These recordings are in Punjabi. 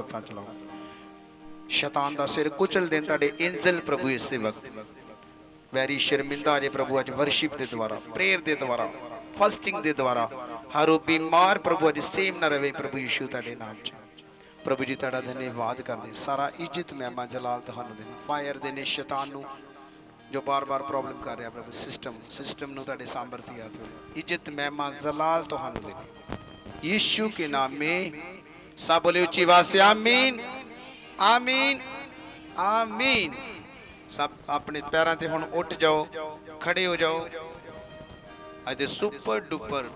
हत्थां च लाओ। शैतान का सिर कुचल देन तुहाडे एंजल प्रभु इस वक्त वैरी शर्मिंदा जे प्रभु अज वर्शिप के द्वारा, प्रेयर के द्वारा, फास्टिंग के द्वारा हर बीमार प्रभु अज सेम ना रहे प्रभु यीशु तुहाडे नाम च। प्रभु जी तुहाडा धन्यवाद करते, सारा इज्जत महिमा जलाल तुहानू देने, फायर देने शैतान नू जो बार बार प्रॉब्लम कर रहा प्रभु सिस्टम नू तुहाडे सामर्थ्य हाथ में, इज्जत महिमा जलाल तुहानू देने यीशु के नाम में। सब बोले उच्ची आवाज से आमीन आमीन आमीन। सब अपने पैरों से हुण उठ जाओ, खड़े हो जाओ। अज सुपर डुपर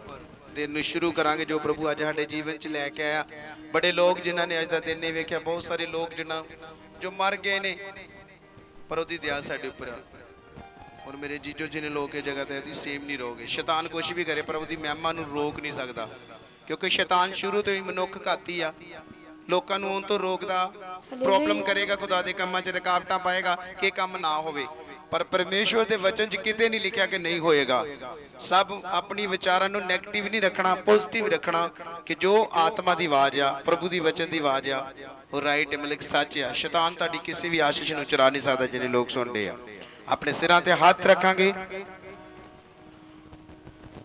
दिन शुरू करांगे जो प्रभु अज साडे जीवन च लैके आया। बड़े लोग जिन्हों ने अज का दिन नहीं वेख्या, बहुत सारे लोग जिन्हों जो मर गए ने, पर उसकी दया साडे उपर। और मेरे जीजो जिन्हें लोग इस जगह ते सेम नहीं रहोगे। शैतान कुछ भी करे पर उसकी महिमा नूं रोक नहीं सकता, क्योंकि शैतान शुरू तो ही मनुख घाती आ। लोगों को उन तो रोकदा, प्रॉब्लम करेगा, खुदा के कामां च रुकावटां पाएगा कि काम ना होवे। पर परमेश्वर के वचन च किते नहीं लिखा कि नहीं होएगा। सब अपनी विचारां नूं नैगेटिव नहीं रखना, पॉजिटिव रखना कि जो आत्मा की आवाज़ आ, प्रभु की वचन की आवाज़ आ, वो राइट मतलब सच आ। शैतान तुहाडी किसी भी आशीष नूं चुरा नहीं सकता। जिन्हें लोग सुनते आ अपने सिरां ते हाथ रखांगे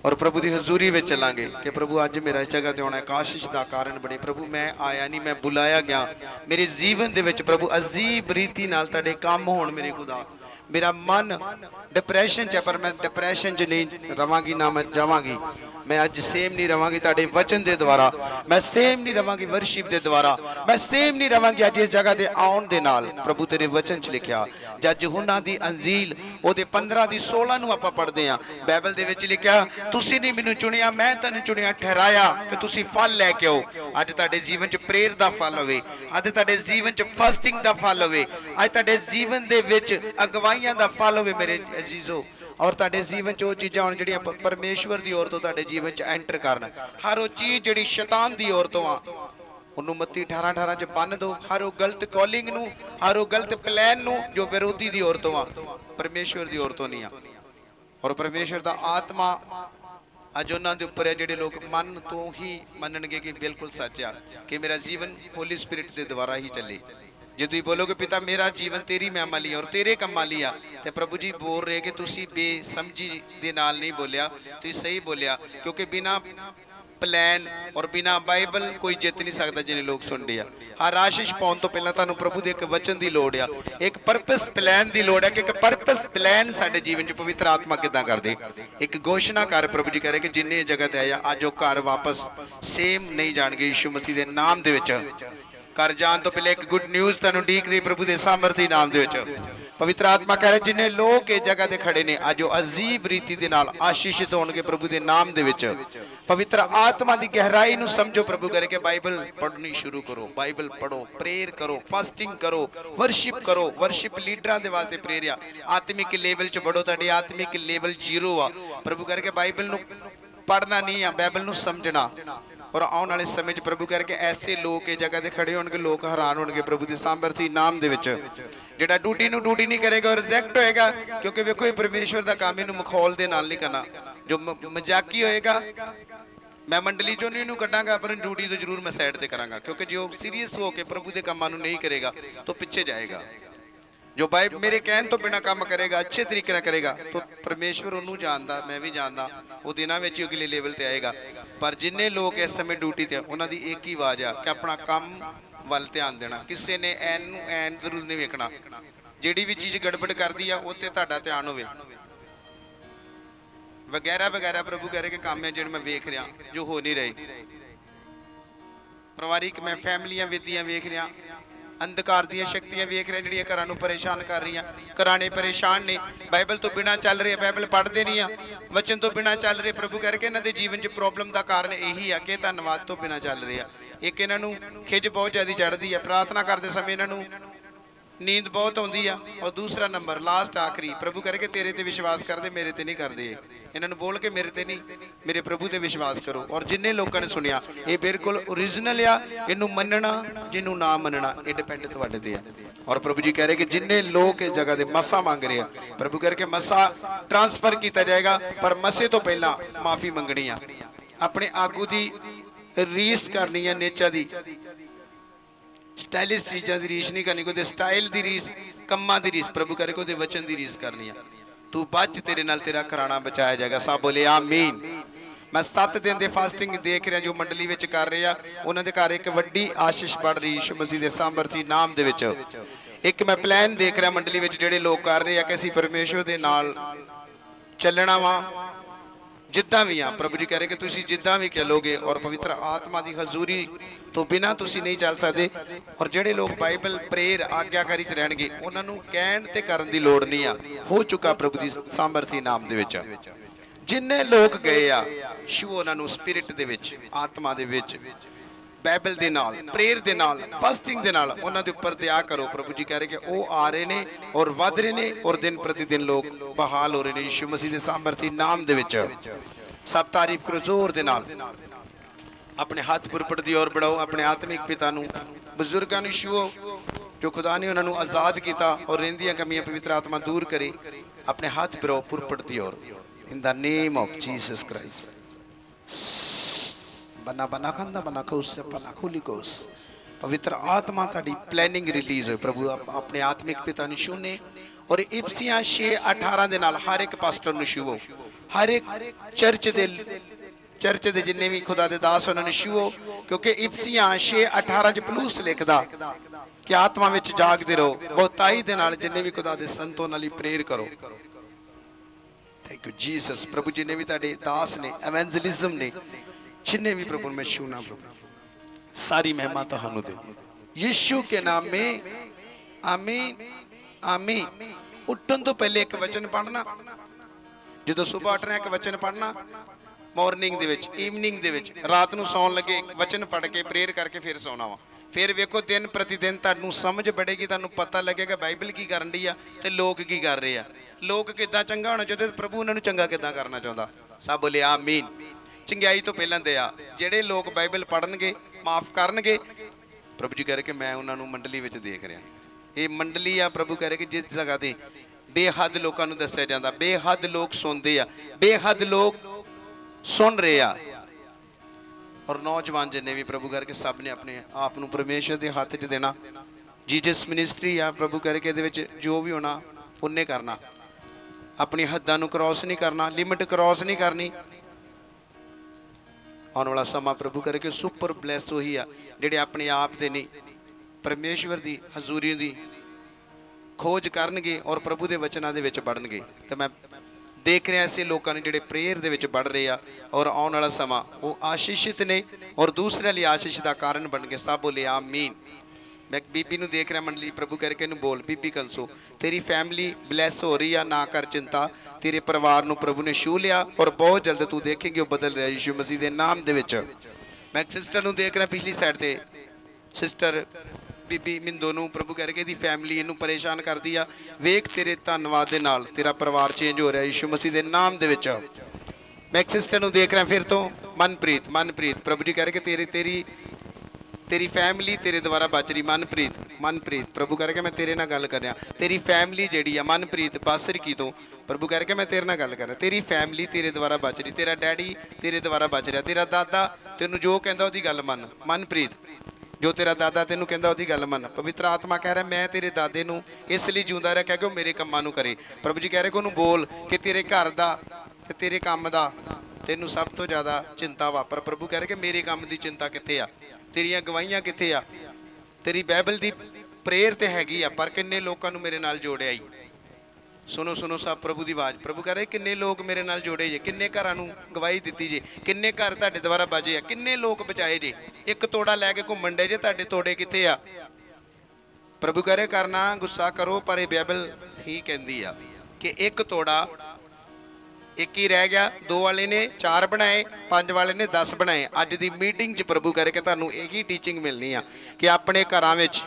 और प्रभु की हजूरी में चलांगे कि प्रभु अज मेरा इस जगह ते आना एक आशीष का कारण बने। प्रभु मैं आया नहीं, मैं बुलाया गया। मेरे जीवन दे विच प्रभु अजीब रीति नाल तुहाडे काम होण। मेरे खुदा मेरा मन डिप्रैशन च, पर मैं डिप्रैशन च नहीं रवांगी, ना मैं जावांगी। मैं अज सेम नहीं रवांगी तुहाडे वचन के द्वारा, मैं सेम नहीं रवांगी वर्शिप के द्वारा, मैं सेम नहीं रवांगी अज इस जगह ते आउण दे नाल। प्रभु तेरे वचन च लिखिया जज यूहन्ना दी अंजील ओदे 15 दी 16 नूं आपां पढ़दे आ। बाइबल दे विच लिखिया तुसीं नहीं मैनूं चुनिया, मैं तैनूं चुनिया ठहराया कि तुसीं फल लैके आओ। अज तुहाडे जीवन च प्रेयर दा फल होवे, अज तुहाडे जीवन च फास्टिंग दा फल होवे, अज तुहाडे जीवन दे विच अगवाइयां दा फल होवे मेरे अजीजो। और तुहाडे जीवन च वो चीज़ां होण जिहड़ियां परमेश्वर दी ओर तो तुहाडे जीवन च एंटर करन। हर वो चीज़ जिहड़ी शैतान दी ओर तो आ उन्होंने मत्ती 18:18 च बन दो। हर वो गलत कॉलिंग नूं, हर वो गलत प्लैन नूं जो विरोधी दी ओर तो आ, परमेश्वर दी ओर तो नहीं आ। और परमेश्वर दा आत्मा अज उन्हां दे उपर है जिहड़े लोग मन तो ही मनणगे कि बिल्कुल सच आ कि मेरा जीवन होली स्पिरिट दे द्वारा ही चले। जे तुसीं बोलोगे पिता मेरा जीवन तेरी महिमा लई और तेरे कम्मां लई आ, ते प्रभु जी बोल रहे कि तुसीं बेसमझी दे नाल नहीं बोलिया, तुसीं सही बोलिया। क्योंकि बिना प्लैन और बिना बाइबल कोई जित नहीं सकता। जिन्हें लोग सुनते हैं हर आशीष पाने तो पहला तुहानूं प्रभु के एक वचन की लौड़ आ, एक परपस प्लैन की लौड़ है कि एक परपस प्लैन साडे जीवन च पवित्र आत्मा किदां करदे। एक घोषणा कर प्रभु जी कह रहे कि जिन्हें जगह ते आया अज वो घर वापस सेम नहीं जाणगे यीशु मसीह के नाम दे विच। घर जान तो पहले एक गुड न्यूज़ तुहानूं उਡੀक रही प्रभु के सामर्थी नाम दे विच। पवित्र आत्मा कह रहे जिन्हें लोग इस जगह ते खड़े ने अज वो अजीब रीति दे नाल आशीषित होणगे प्रभु के नाम दे विच। पवित्र आत्मा की गहराई नूं समझो। प्रभु करे कि बाइबल पढ़नी शुरू करो, बाइबल पढ़ो, प्रेयर करो, फास्टिंग करो, वर्शिप लीडरां दे वास्ते प्रेयर आ। आत्मिक लेवल च बढ़ो, तुहाडी आत्मिक लेवल 0 आ। प्रभु करे कि बाइबल नूं पढ़ना नहीं आ, बाइबल नूं समझना। और आने वाले समय च प्रभु करके ऐसे लोग इस जगह ते खड़े होणगे, लोग हैरान होणगे प्रभु के सामर्थी नाम दे विच। जिहड़ा ड्यूटी नूं ड्यूटी नहीं करेगा और रिजैक्ट होएगा, क्योंकि वेखो ये परमेश्वर का काम इहनूं मखौल दे नाल नहीं करना। जो मजाकी होएगा मैं मंडली चों नहीं कड्डांगा, पर ड्यूटी तो जरूर मैं साइड ते करांगा। क्योंकि जो सीरीयस होकर प्रभु के कामां नूं नहीं करेगा तो पिछे जाएगा। जो बाइब मेरे कहन तो बिना काम करेगा, अच्छे तरीके नाल करेगा, तो परमेश्वर उन्होंने जानता, मैं भी जानता, वो दिनों में ही अगले लेवल ते आएगा। पर जिन्ने लोग इस समय ड्यूटी ते उन्होंने एक ही आवाज़ आ कि अपना काम वल ध्यान देना, किसी ने एन नूं एन जरूर नहीं वेखना। जिहड़ी भी चीज़ गड़बड़ करती है उस ते तुहाडा ध्यान होवे वगैरह वगैरह। प्रभु कह रहे कि काम है जिहड़े मैं वेख रहा जो हो नहीं रहे। परिवारिक मैं फैमिलियां विधियां वेख रहा, अंधकार दी शक्तियां वेख रहे जिहड़ियां घरां नूं परेशान कर रही। घराने परेशान ने, बाइबल तो बिना चल रहे, बाइबल पढ़ते नहीं आ, वचन तो बिना चल रहे। प्रभु कह रहे कि इन्हां दे जीवन च प्रॉब्लम का कारण यही है कि धन्नवाद तो बिना चल रहे। एक इन्हां नूं खिज बहुत ज़्यादा चढ़ती है, प्रार्थना करते समय इन्हां नूं नींद बहुत आती है। और दूसरा नंबर लास्ट आखिरी प्रभु कह रहे कि तेरे ते विश्वास करते, मेरे ते नहीं करते। इन्होंने बोल के मेरे ते नहीं, मेरे प्रभु ते विश्वास करो। और जिन्हें लोगों ने सुनिया ये बिल्कुल ओरिजिनल आ, इनू मनना जिन्हों ना मनना ये डिपेंड तुहाडे ते आ। और प्रभु जी कह रहे कि जिन्हें लोग इस जगह के मसा मांग रहे हैं, प्रभु कह रहे कि मसा ट्रांसफर किया जाएगा, पर मसे तो पहला माफ़ी मंगनी आ, अपने आगू की रीस करनी है, नेचा की ਸਟਾਈਲਿਸ਼ ਚੀਜ਼ਾਂ ਦੀ ਰੀਸ ਨਹੀਂ ਕਰਨੀ, ਕੋਈ ਸਟਾਈਲ ਦੀ ਰੀਸ, ਕੰਮਾਂ ਦੀ ਰੀਸ, ਪ੍ਰਭੂ ਕਰੇ ਉਹਦੇ ਵਚਨ ਦੀ ਰੀਸ ਕਰਨੀ ਆ। ਤੂੰ ਬਚ, ਤੇਰੇ ਨਾਲ ਤੇਰਾ ਘਰਾਣਾ ਬਚਾਇਆ ਜਾਏਗਾ। ਸਭ ਬੋਲੇ ਆਮੀਨ। ਮੈਂ 7 ਦਿਨ ਦੇ ਫਾਸਟਿੰਗ ਦੇਖ ਰਿਹਾ ਜੋ ਮੰਡਲੀ ਵਿੱਚ ਕਰ ਰਹੇ ਆ, ਉਹਨਾਂ ਦੇ ਘਰ ਇੱਕ ਵੱਡੀ ਆਸ਼ੀਸ਼ ਬੜ ਰਹੀ ਯਿਸੂ ਮਸੀਹ ਦੇ ਸਾਮਰਥੀ ਨਾਮ ਦੇ ਵਿੱਚ। ਇੱਕ ਮੈਂ ਪਲਾਨ ਦੇਖ ਰਿਹਾ ਮੰਡਲੀ ਵਿੱਚ ਜਿਹੜੇ ਲੋਕ ਕਰ ਰਹੇ ਆ ਕਿ ਅਸੀਂ ਪਰਮੇਸ਼ਵਰ ਦੇ ਨਾਲ ਚੱਲਣਾ ਵਾ, ਜਿੱਦਾਂ ਵੀ ਆ। ਪ੍ਰਭੂ ਜੀ ਕਹਿ ਰਹੇ ਕਿ ਤੁਸੀਂ ਜਿੱਦਾਂ ਵੀ ਚੱਲੋਗੇ ਔਰ ਪਵਿੱਤਰ ਆਤਮਾ ਦੀ ਹਜ਼ੂਰੀ ਤੋਂ ਬਿਨਾਂ ਤੁਸੀਂ ਨਹੀਂ ਚੱਲ ਸਕਦੇ। ਔਰ ਜਿਹੜੇ ਲੋਕ ਬਾਈਬਲ ਪ੍ਰੇਰ ਆਗਿਆਕਾਰੀ ਚ ਰਹਿਣਗੇ ਉਹਨਾਂ ਨੂੰ ਕਹਿਣ ਤੇ ਕਰਨ ਦੀ ਲੋੜ ਨਹੀਂ ਆ, ਹੋ ਚੁੱਕਾ ਪ੍ਰਭੂ ਦੀ ਸਾਮਰਥੀ ਨਾਮ ਦੇ ਵਿੱਚ। ਜਿੰਨੇ ਲੋਕ ਗਏ ਆ ਸ਼ੂ ਉਹਨਾਂ ਨੂੰ ਸਪਿਰਿਟ ਦੇ ਵਿੱਚ, ਆਤਮਾ ਦੇ ਵਿੱਚ, ਬਾਈਬਲ ਦੇ ਨਾਲ, ਪ੍ਰੇਰ ਦੇ ਨਾਲ, ਫਾਸਟਿੰਗ ਦੇ ਨਾਲ ਉਹਨਾਂ ਦੇ ਉੱਪਰ ਦਇਆ ਕਰੋ। ਪ੍ਰਭੂ ਜੀ ਕਹਿ ਰਹੇ ਕਿ ਉਹ ਆ ਰਹੇ ਨੇ ਔਰ ਵੱਧ ਰਹੇ ਨੇ ਔਰ ਦਿਨ ਪ੍ਰਤੀ ਦਿਨ ਲੋਕ ਬਹਾਲ ਹੋ ਰਹੇ ਨੇ ਯਿਸੂ ਮਸੀਹ ਦੇ ਸਾਮਰਥੀ ਨਾਮ ਦੇ ਵਿੱਚ। ਸਭ ਤਾਰੀਫ ਕਰੋ ਜ਼ੋਰ ਦੇ ਨਾਲ। ਆਪਣੇ ਹੱਥ ਪੁਰਪਟ ਦੀ ਔਰ ਬੜਾਓ ਆਪਣੇ ਆਤਮਿਕ ਪਿਤਾ ਨੂੰ, ਬਜ਼ੁਰਗਾਂ ਨੂੰ ਛੂਹੋ ਜੋ ਖੁਦਾ ਨੇ ਉਹਨਾਂ ਨੂੰ ਆਜ਼ਾਦ ਕੀਤਾ ਔਰ ਰਹਿੰਦੀਆਂ ਕਮੀਆਂ ਪਵਿੱਤਰ ਆਤਮਾ ਦੂਰ ਕਰੇ। ਆਪਣੇ ਹੱਥ ਫਿਰੋ ਪੁਰਪਟ ਦੀ ਔਰ, in the name of Jesus Christ. ਬਨਾ ਬਨਾ ਖੰਦਾ ਬਨਾ ਖੋਸ ਬਨਾ ਖੋਲੀ ਕੋਸ। ਪਵਿੱਤਰ ਆਤਮਾ ਤੁਹਾਡੀ ਪਲੈਨਿੰਗ ਰਿਲੀਜ਼ ਹੋਏ। ਪ੍ਰਭੂ ਆਪਣੇ ਆਤਮਿਕ ਪਿਤਾ ਨੂੰ ਛੂਹਨੇ ਔਰ ਇਫਸੀਆਂ 6:18 ਦੇ ਨਾਲ ਹਰ ਇੱਕ ਪਾਸਟਰ ਨੂੰ ਛੂਹੋ, ਹਰ ਇੱਕ ਚਰਚ ਦੇ ਜਿੰਨੇ ਵੀ ਖੁਦਾ ਦੇ ਦਾਸ ਉਹਨਾਂ ਨੂੰ ਛੂਹੋ, ਕਿਉਂਕਿ ਇਫਸੀਆਂ 6:18 ਚ ਪਲੂਸ ਲਿਖਦਾ ਕਿ ਆਤਮਾ ਵਿੱਚ ਜਾਗਦੇ ਰਹੋ, ਬਹੁਤਾਈ ਦੇ ਨਾਲ ਜਿੰਨੇ ਵੀ ਖੁਦਾ ਦੇ ਸੰਤ ਉਹਨਾਂ ਲਈ ਪ੍ਰੇਰ ਕਰੋ। Thank you Jesus. ਪ੍ਰਭੂ ਜਿੰਨੇ ਵੀ ਤੁਹਾਡੇ ਦਾਸ ਨੇ, ਐਵੈਂਜਲਿਜ਼ਮ ਨੇ, जिन्हें भी प्रभु मैं छूना, प्रभु सारी महिमा तुहानू दे यीशु के नाम में आमीन आमीन। उठन तो पहले एक वचन पढ़ना, जो सुबह उठना एक वचन पढ़ना, मॉर्निंग दे विच, ईवनिंग दे विच, रात नू सौन लगे एक वचन पढ़ के प्रेयर करके फिर सौना वा। फिर वेखो दिन प्रति दिन तुहानू समझ बढ़ेगी, तुहानू पता लगेगा बाइबल की करन दी आ ते लोग की कर रहे आ। लोग किद्दां चंगा होना चाहते, प्रभु उन्हां नू चंगा किद्दां करना चाहुंदा। सब बोले आमीन। चंगाई तो पहलां दया, ਜਿਹੜੇ लोग बाइबल पढ़नगे माफ करनगे, प्रभु जी कह रहे कि मैं उन्होंने मंडली में देख रहा। ये मंडली आ प्रभु कह रहे कि जिस जगह ते बेहद लोगों को दस्या जाता, बेहद लोग सुनते आ, बेहद लोग सुन रहे आ। और नौजवान जिन्हें भी प्रभु कह रहे कि सब ने अपने आप को परमेश्वर के हाथ च देना। जीजस मिनिस्ट्री आ प्रभु कह रहे कि जो भी होना उन्हें करना, अपनी हद्दां नूं क्रॉस नहीं करना, लिमिट क्रॉस नहीं करनी। आने वाला समा प्रभु करे कि सुपर ब्लैस वही आ जिहड़े अपने आप दे नहीं, परमेश्वर की हजूरी की खोज करनगे और प्रभु के वचनों के विच बढ़नगे। तो मैं देख रहा ऐसे लोगों ने जिहड़े प्रेयर दे विच बढ़ रहे आ और आने वाला समा वो आशीषित ने और दूसरे लिए आशीष का कारण बन गए। सब बोले आमीन। मैं बीबी नूं देख रहा मंडली, प्रभु करके नूं बोल बीबी कंसो तेरी फैमिली ब्लैस हो रही है, ना कर चिंता, तेरे परिवार नूं प्रभु ने छू लिया और बहुत जल्द तू देखेंगे वो बदल रहा यीशु मसीह के नाम दे विच। मैं एक सिस्टर नूं देख रहा पिछली साइड ते, सिस्टर बीबी मिंदो नूं प्रभु करके दी फैमिली इनू परेशान करती आ, वेख तेरे धन्नवाद दे नाल तेरा परिवार चेंज हो रहा यीशु मसीह के नाम दे विच। मैं एक सिस्टर नूं देख रहा फिर तो मनप्रीत, मनप्रीत प्रभु जी कह रहे कि तेरी तेरी फैमिली तेरे द्वारा बच रही। मनप्रीत, मनप्रीत प्रभु करके मैं तेरे नाल गल कर रहा, तेरी फैमिली जिहड़ी आ मनप्रीत बासरकी तो प्रभु करके मैं तेरे नाल गल कर रहा, तेरी फैमिली तेरे द्वारा बच रही, तेरा डैडी तेरे द्वारा बच रहा, तेरा दादा तेनू जो कहंदा ओहदी गल मन। मनप्रीत जो तेरा दादा तेनू कहंदा ओहदी गल मन। पवित्र आत्मा कह रहा मैं तेरे दादे नू इसलिए जिउंदा रखिया कि मेरे कम्मां नू करे। प्रभु जी कह रहे कि उहनू बोल कि तेरे घर दा ते तेरे काम दा तेनू सब तो ज़्यादा चिंता वा, पर प्रभु कह रहे कि मेरे काम की चिंता कित्थे आ, तेरियां गवाहियां कित्थे आ, तेरी बाइबल की प्रेयर तो हैगी आ, पर किन्ने लोगों नू मेरे नाल जोड़िया आई। सुनो सुनो सब प्रभु की आवाज़। प्रभु कह रहे किन्ने लोग मेरे नाल जोड़े जे, किन्ने घरां नू गवाही दी जे, किन्ने घर तुहाडे द्वारा बचे आ, किन्ने लोग बचाए जे। एक तोड़ा लैके घूमन डे जे, तुहाडे तोड़े कित्थे आ। प्रभु कह रहे करना गुस्सा करो, पर यह बाइबल ही कहती आ कि एक तोड़ा एक ही रह गया, दो वाले ने 4 बनाए, 5 वाले ने 10 बनाए। अज की मीटिंग च प्रभु करे कि तुहानू एक ही टीचिंग मिलनी आ कि अपने घरां विच,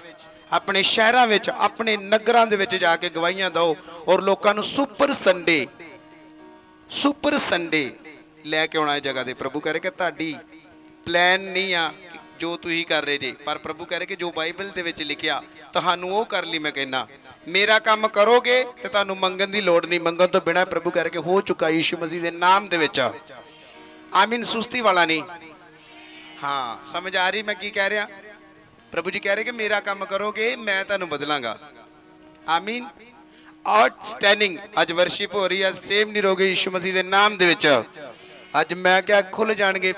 अपने शहरां विच, अपने नगरां दे विच जाके गवाहियां दो और लोकां नू सुपर संडे लैके आउणा जगह दे। प्रभु करे कि तुहाडी प्लान नहीं आ जो तुसीं कर रहे जे, पर प्रभु करे कि जो बाइबल दे विच लिखिया तुहानू वो कर लई। मैं कहना मेरा काम करोगे तो तुहानू मंगन की लोड़ नहीं, मंगन तो बिना प्रभु करके हो चुका यीशु मसीह के नाम दे विच। आमीन। सुस्ती वाला नहीं। हाँ समझ आ रही मैं की कह रहा। प्रभु जी कह रहे कि मेरा काम करोगे मैं तुहानू बदलांगा। आमीन। आउटस्टैंडिंग अज वर्शिप हो रही है, सेम नहीं रहोगे यीशु मसीह के नाम दे विच। अज मैं क्या खुल जाणगे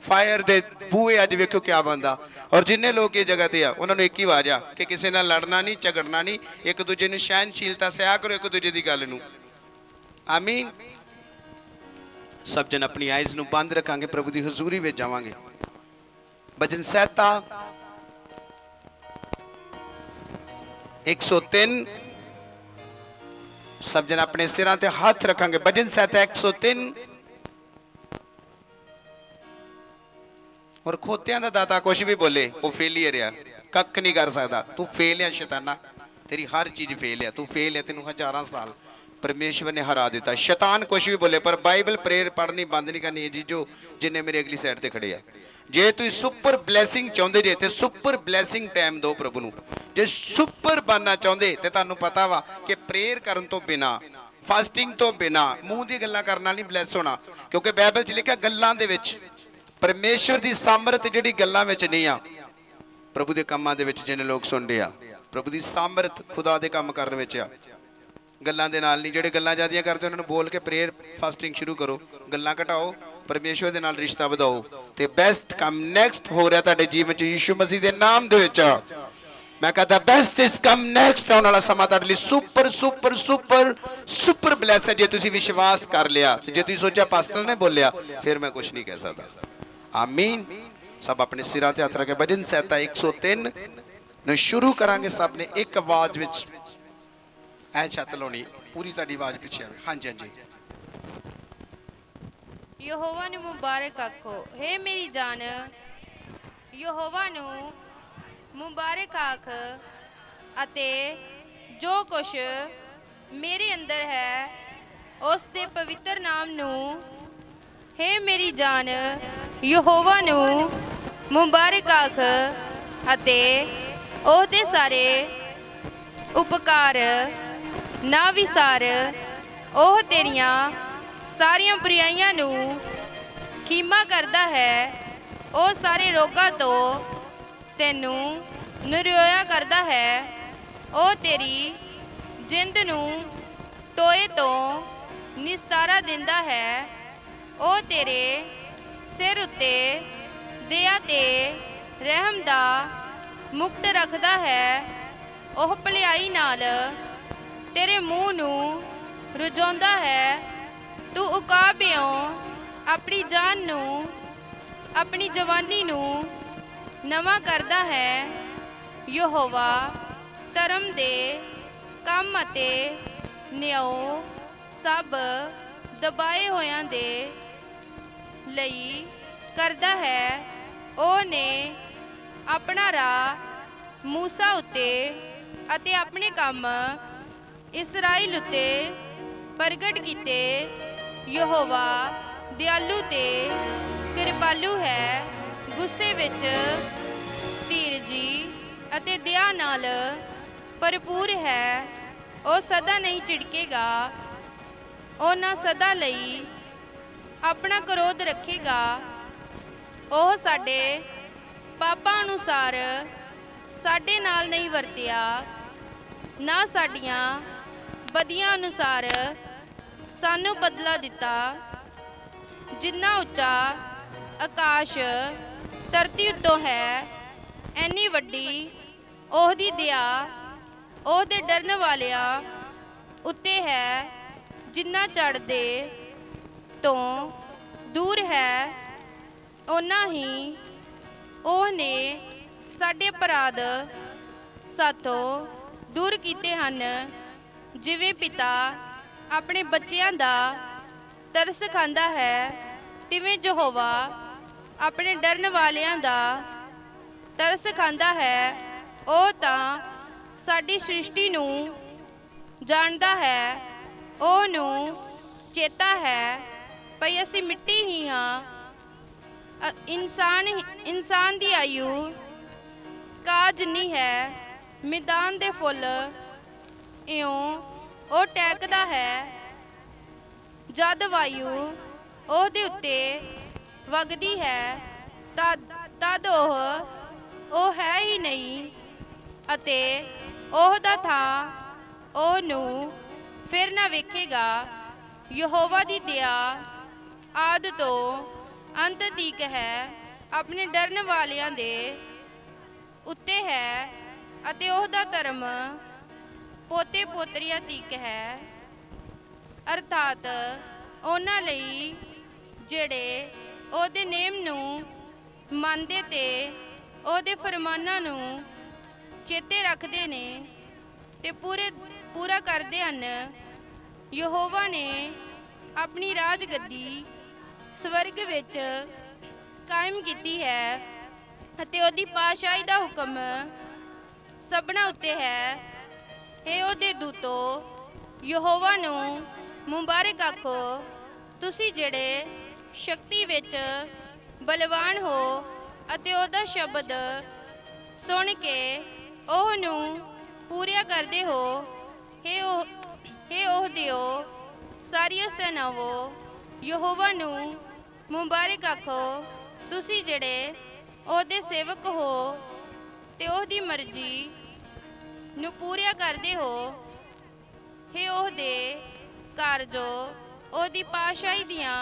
फायर दे बूहे। अज वेखो क्या बनता। और जिन्ने लोग ये जगह ते आ उन्होंने एक ही आवाज आ कि किसी नाल लड़ना नहीं, झगड़ना नहीं, एक दूजे नूं सहनशीलता सहा करो एक दूजे की गल नूं। आमीन। सब जन अपनी आइज नूं बंद रखांगे, प्रभु की हजूरी में जावांगे। भजन संहिता 103। सब जन अपने सिरां ते हाथ रखांगे। भजन संहिता 103। और खोतियां दा दाता कुछ भी बोले वो फेलियर आ, कख नहीं कर सकता। तू फेल है शैताना, तेरी हर चीज फेल है, तू फेल है। तेन 1000 साल परमेश्वर ने हरा दिता। शैतान कुछ भी बोले पर बाइबल प्रेयर पढ़नी बंद नहीं करनी है जीजो, जिन्हें मेरे अगली साइड ते खड़े आ। जे तुम सुपर ब्लैसिंग चाहते जे तो सुपर ब्लैसिंग टाइम दो प्रभु नूं। जे सुपर बनना चाहते तो तुहानूं पता वा कि प्रेयर करन तो बिना, फास्टिंग तो बिना, मूँह दी गल्लां करन नाल नहीं ब्लैस होना। क्योंकि बाइबल च लिखिआ गल्लां दे विच परमेश्वर की सामर्थ जिहड़ी गल्लां विच नहीं आ, प्रभु के कामां दे विच जिन्ने लोग सुनदे आ, प्रभु की सामर्थ खुदा दे काम करन विच आ। गल्लां दे नाल नहीं। जिहड़े गल्लां ज़्यादा करदे उन्हां नूं बोल के प्रेयर फास्टिंग शुरू करो, गल्लां घटाओ, परमेश्वर दे नाल रिश्ता वधाओ ते बेस्ट कम नैक्सट हो रहा तुहाडे जीवन च यीशु मसीह दे नाम दे विच। मैं कहता बेस्ट इज कम नैक्सट आने वाला समा तुहाडे लई super super super super bless है। जे तुसीं विश्वास कर लिया, जे तुसीं सोचा पास्टर ने बोलिया, फिर मैं कुछ नहीं कह सकता। आमीन। सब अपने सिरां ते हथ रखे। भजन संहिता 103 ਨੂੰ शुरू करांगे। सब ने एक आवाज विच ऐ छत लाउणी, पूरी तुहाडी आवाज पिछे आवे। हाँ जी हाँ जी। यहोवा ਨੂੰ ਮੁਬਾਰਕ ਆਖੋ। हे मेरी जान ਯਹੋਵਾ ਨੂੰ ਮੁਬਾਰਕ ਆਖ ਅਤੇ ਜੋ ਕੁਛ ਮੇਰੇ ਅੰਦਰ ਹੈ ਉਸ ਦੇ ਪਵਿੱਤਰ ਨਾਮ ਨੂੰ। हे मेरी जान ਯਹੋਵਾ ਨੂੰ ਮੁਬਾਰਕ ਆਖ ਅਤੇ ਉਹਦੇ ਸਾਰੇ ਉਪਕਾਰ ਨਾ ਵਿਸਾਰ। ਉਹ ਤੇਰੀਆਂ ਸਾਰੀਆਂ ਬੁਰਾਈਆਂ ਨੂੰ ਖੀਮਾ ਕਰਦਾ ਹੈ। ਉਹ ਸਾਰੇ ਰੋਗਾਂ ਤੋਂ ਤੈਨੂੰ ਨਿਰੋਇਆ ਕਰਦਾ ਹੈ। ਉਹ ਤੇਰੀ ਜਿੰਦ ਨੂੰ ਟੋਏ ਤੋਂ ਨਿਸਤਾਰਾ ਦਿੰਦਾ ਹੈ। ਉਹ ਤੇਰੇ ਸਿਰ ਉੱਤੇ ਦਇਆ ਤੇ ਰਹਿਮ ਦਾ ਮੁਕਟ ਰੱਖਦਾ ਹੈ। ਉਹ ਭਲਾਈ ਨਾਲ ਤੇਰੇ ਮੂੰਹ ਨੂੰ ਰੁਝਾਉਂਦਾ ਹੈ। ਤੂੰ ਉਕਾਬਿਓਂ ਆਪਣੀ ਜਾਨ ਨੂੰ, ਆਪਣੀ ਜਵਾਨੀ ਨੂੰ ਨਵਾਂ ਕਰਦਾ ਹੈ। ਯਹੋਵਾ ਧਰਮ ਦੇ ਕੰਮ ਅਤੇ ਨਿਆਂ ਸਭ ਦਬਾਏ ਹੋਇਆਂ ਦੇ ਲਈ ਕਰਦਾ ਹੈ। ਉਹਨੇ ਆਪਣਾ ਰਾਹ ਮੂਸਾ ਉੱਤੇ ਅਤੇ ਆਪਣੇ ਕੰਮ ਇਸਰਾਈਲ ਉੱਤੇ ਪ੍ਰਗਟ ਕੀਤੇ। ਯਹੋਵਾ ਦਿਆਲੂ ਤੇ ਕਿਰਪਾਲੂ ਹੈ, ਗੁੱਸੇ ਵਿੱਚ ਧੀਰਜੀ ਅਤੇ ਦਇਆ ਨਾਲ ਭਰਪੂਰ ਹੈ। ਉਹ ਸਦਾ ਨਹੀਂ ਝਿੜਕੇਗਾ, ਉਹ ਨਾ ਸਦਾ ਲਈ ਆਪਣਾ ਕ੍ਰੋਧ ਰੱਖੇਗਾ। ਉਹ ਸਾਡੇ ਪਾਪਾਂ ਅਨੁਸਾਰ ਸਾਡੇ ਨਾਲ ਨਹੀਂ ਵਰਤਿਆ, ਨਾ ਸਾਡੀਆਂ ਬਦੀਆਂ ਅਨੁਸਾਰ ਸਾਨੂੰ ਬਦਲਾ ਦਿੱਤਾ। ਜਿੰਨਾ ਉੱਚਾ ਆਕਾਸ਼ ਧਰਤੀ ਉੱਤੋਂ ਹੈ, ਐਨੀ ਵੱਡੀ ਉਹਦੀ ਦਇਆ ਉਹਦੇ ਡਰਨ ਵਾਲਿਆਂ ਉੱਤੇ ਹੈ। ਜਿੰਨਾ ਚੜ੍ਹਦੇ ਤੋਂ ਦੂਰ ਹੈ, ਓਨਾ ਹੀ ਉਹਨੇ ਸਾਡੇ ਅਪਰਾਧ ਸਾਥੋਂ ਦੂਰ ਕੀਤੇ ਹਨ। ਜਿਵੇਂ ਪਿਤਾ ਆਪਣੇ ਬੱਚਿਆਂ ਦਾ ਤਰਸ ਖਾਂਦਾ ਹੈ, ਤਿਵੇਂ ਯਹੋਵਾ ਆਪਣੇ ਡਰਨ ਵਾਲਿਆਂ ਦਾ ਤਰਸ ਖਾਂਦਾ ਹੈ। ਉਹ ਤਾਂ ਸਾਡੀ ਸ੍ਰਿਸ਼ਟੀ ਨੂੰ ਜਾਣਦਾ ਹੈ, ਉਹਨੂੰ ਚੇਤਾ ਹੈ ਭਈ ਅਸੀਂ ਮਿੱਟੀ ਹੀ ਹਾਂ। ਇਨਸਾਨ ਦੀ ਆਯੂ ਘਾਹ ਜਿੰਨੀ ਹੈ, ਮੈਦਾਨ ਦੇ ਫੁੱਲ ਇਉਂ ਉਹ ਟਹਿਕਦਾ ਹੈ। ਜਦ ਵਾਯੂ ਉਹਦੇ ਉੱਤੇ ਵਗਦੀ ਹੈ ਤਦ ਉਹ ਉਹ ਹੈ ਹੀ ਨਹੀਂ ਅਤੇ ਉਹਦਾ ਥਾਂ ਉਹਨੂੰ ਫਿਰ ਨਾ ਵੇਖੇਗਾ। ਯਹੋਵਾ ਦੀ ਦਇਆ ਆਦਿ ਤੋਂ ਅੰਤ ਤੀਕ ਹੈ, ਆਪਣੇ ਡਰਨ ਵਾਲਿਆਂ ਦੇ ਉੱਤੇ ਹੈ ਅਤੇ ਉਹਦਾ ਧਰਮ ਪੋਤੇ ਪੋਤਰੀਆਂ ਤੀਕ ਹੈ, ਅਰਥਾਤ ਉਹਨਾਂ ਲਈ ਜਿਹੜੇ ਉਹਦੇ ਨੇਮ ਨੂੰ ਮੰਨਦੇ ਤੇ ਉਹਦੇ ਫਰਮਾਨਾਂ ਨੂੰ ਚੇਤੇ ਰੱਖਦੇ ਨੇ ਤੇ ਪੂਰਾ ਕਰਦੇ ਹਨ। ਯਹੋਵਾ ਨੇ ਆਪਣੀ ਰਾਜ ਗੱਦੀ ਸਵਰਗ ਵਿੱਚ ਕਾਇਮ ਕੀਤੀ ਹੈ ਅਤੇ ਉਹਦੀ ਪਾਤਸ਼ਾਹੀ ਦਾ ਹੁਕਮ ਸਭਨਾਂ ਉੱਤੇ ਹੈ। ਹੇ ਉਹਦੇ ਦੂਤੋ, ਯਹੋਵਾ ਨੂੰ ਮੁਬਾਰਕ ਆਖੋ, ਤੁਸੀਂ ਜਿਹੜੇ ਸ਼ਕਤੀ ਵਿੱਚ ਬਲਵਾਨ ਹੋ ਅਤੇ ਉਹਦਾ ਸ਼ਬਦ ਸੁਣ ਕੇ ਉਹਨੂੰ ਪੂਰਾ ਕਰਦੇ ਹੋ। ਹੇ ਉਹਦਿਓ ਸਾਰੀਆਂ ਸੈਨਾਵੋ, ਯਹੋਵਾ ਨੂੰ ਮੁਬਾਰਕ ਆਖੋ, ਤੁਸੀਂ ਜਿਹੜੇ ਉਹਦੇ ਸੇਵਕ ਹੋ ਤੇ ਉਹਦੀ ਮਰਜ਼ੀ ਨੂੰ ਪੂਰਾ ਕਰਦੇ ਹੋ। ਹੇ ਉਹਦੇ ਕਾਰਜੋ, ਉਹਦੀ ਪਾਤਸ਼ਾਹੀ ਦੀਆਂ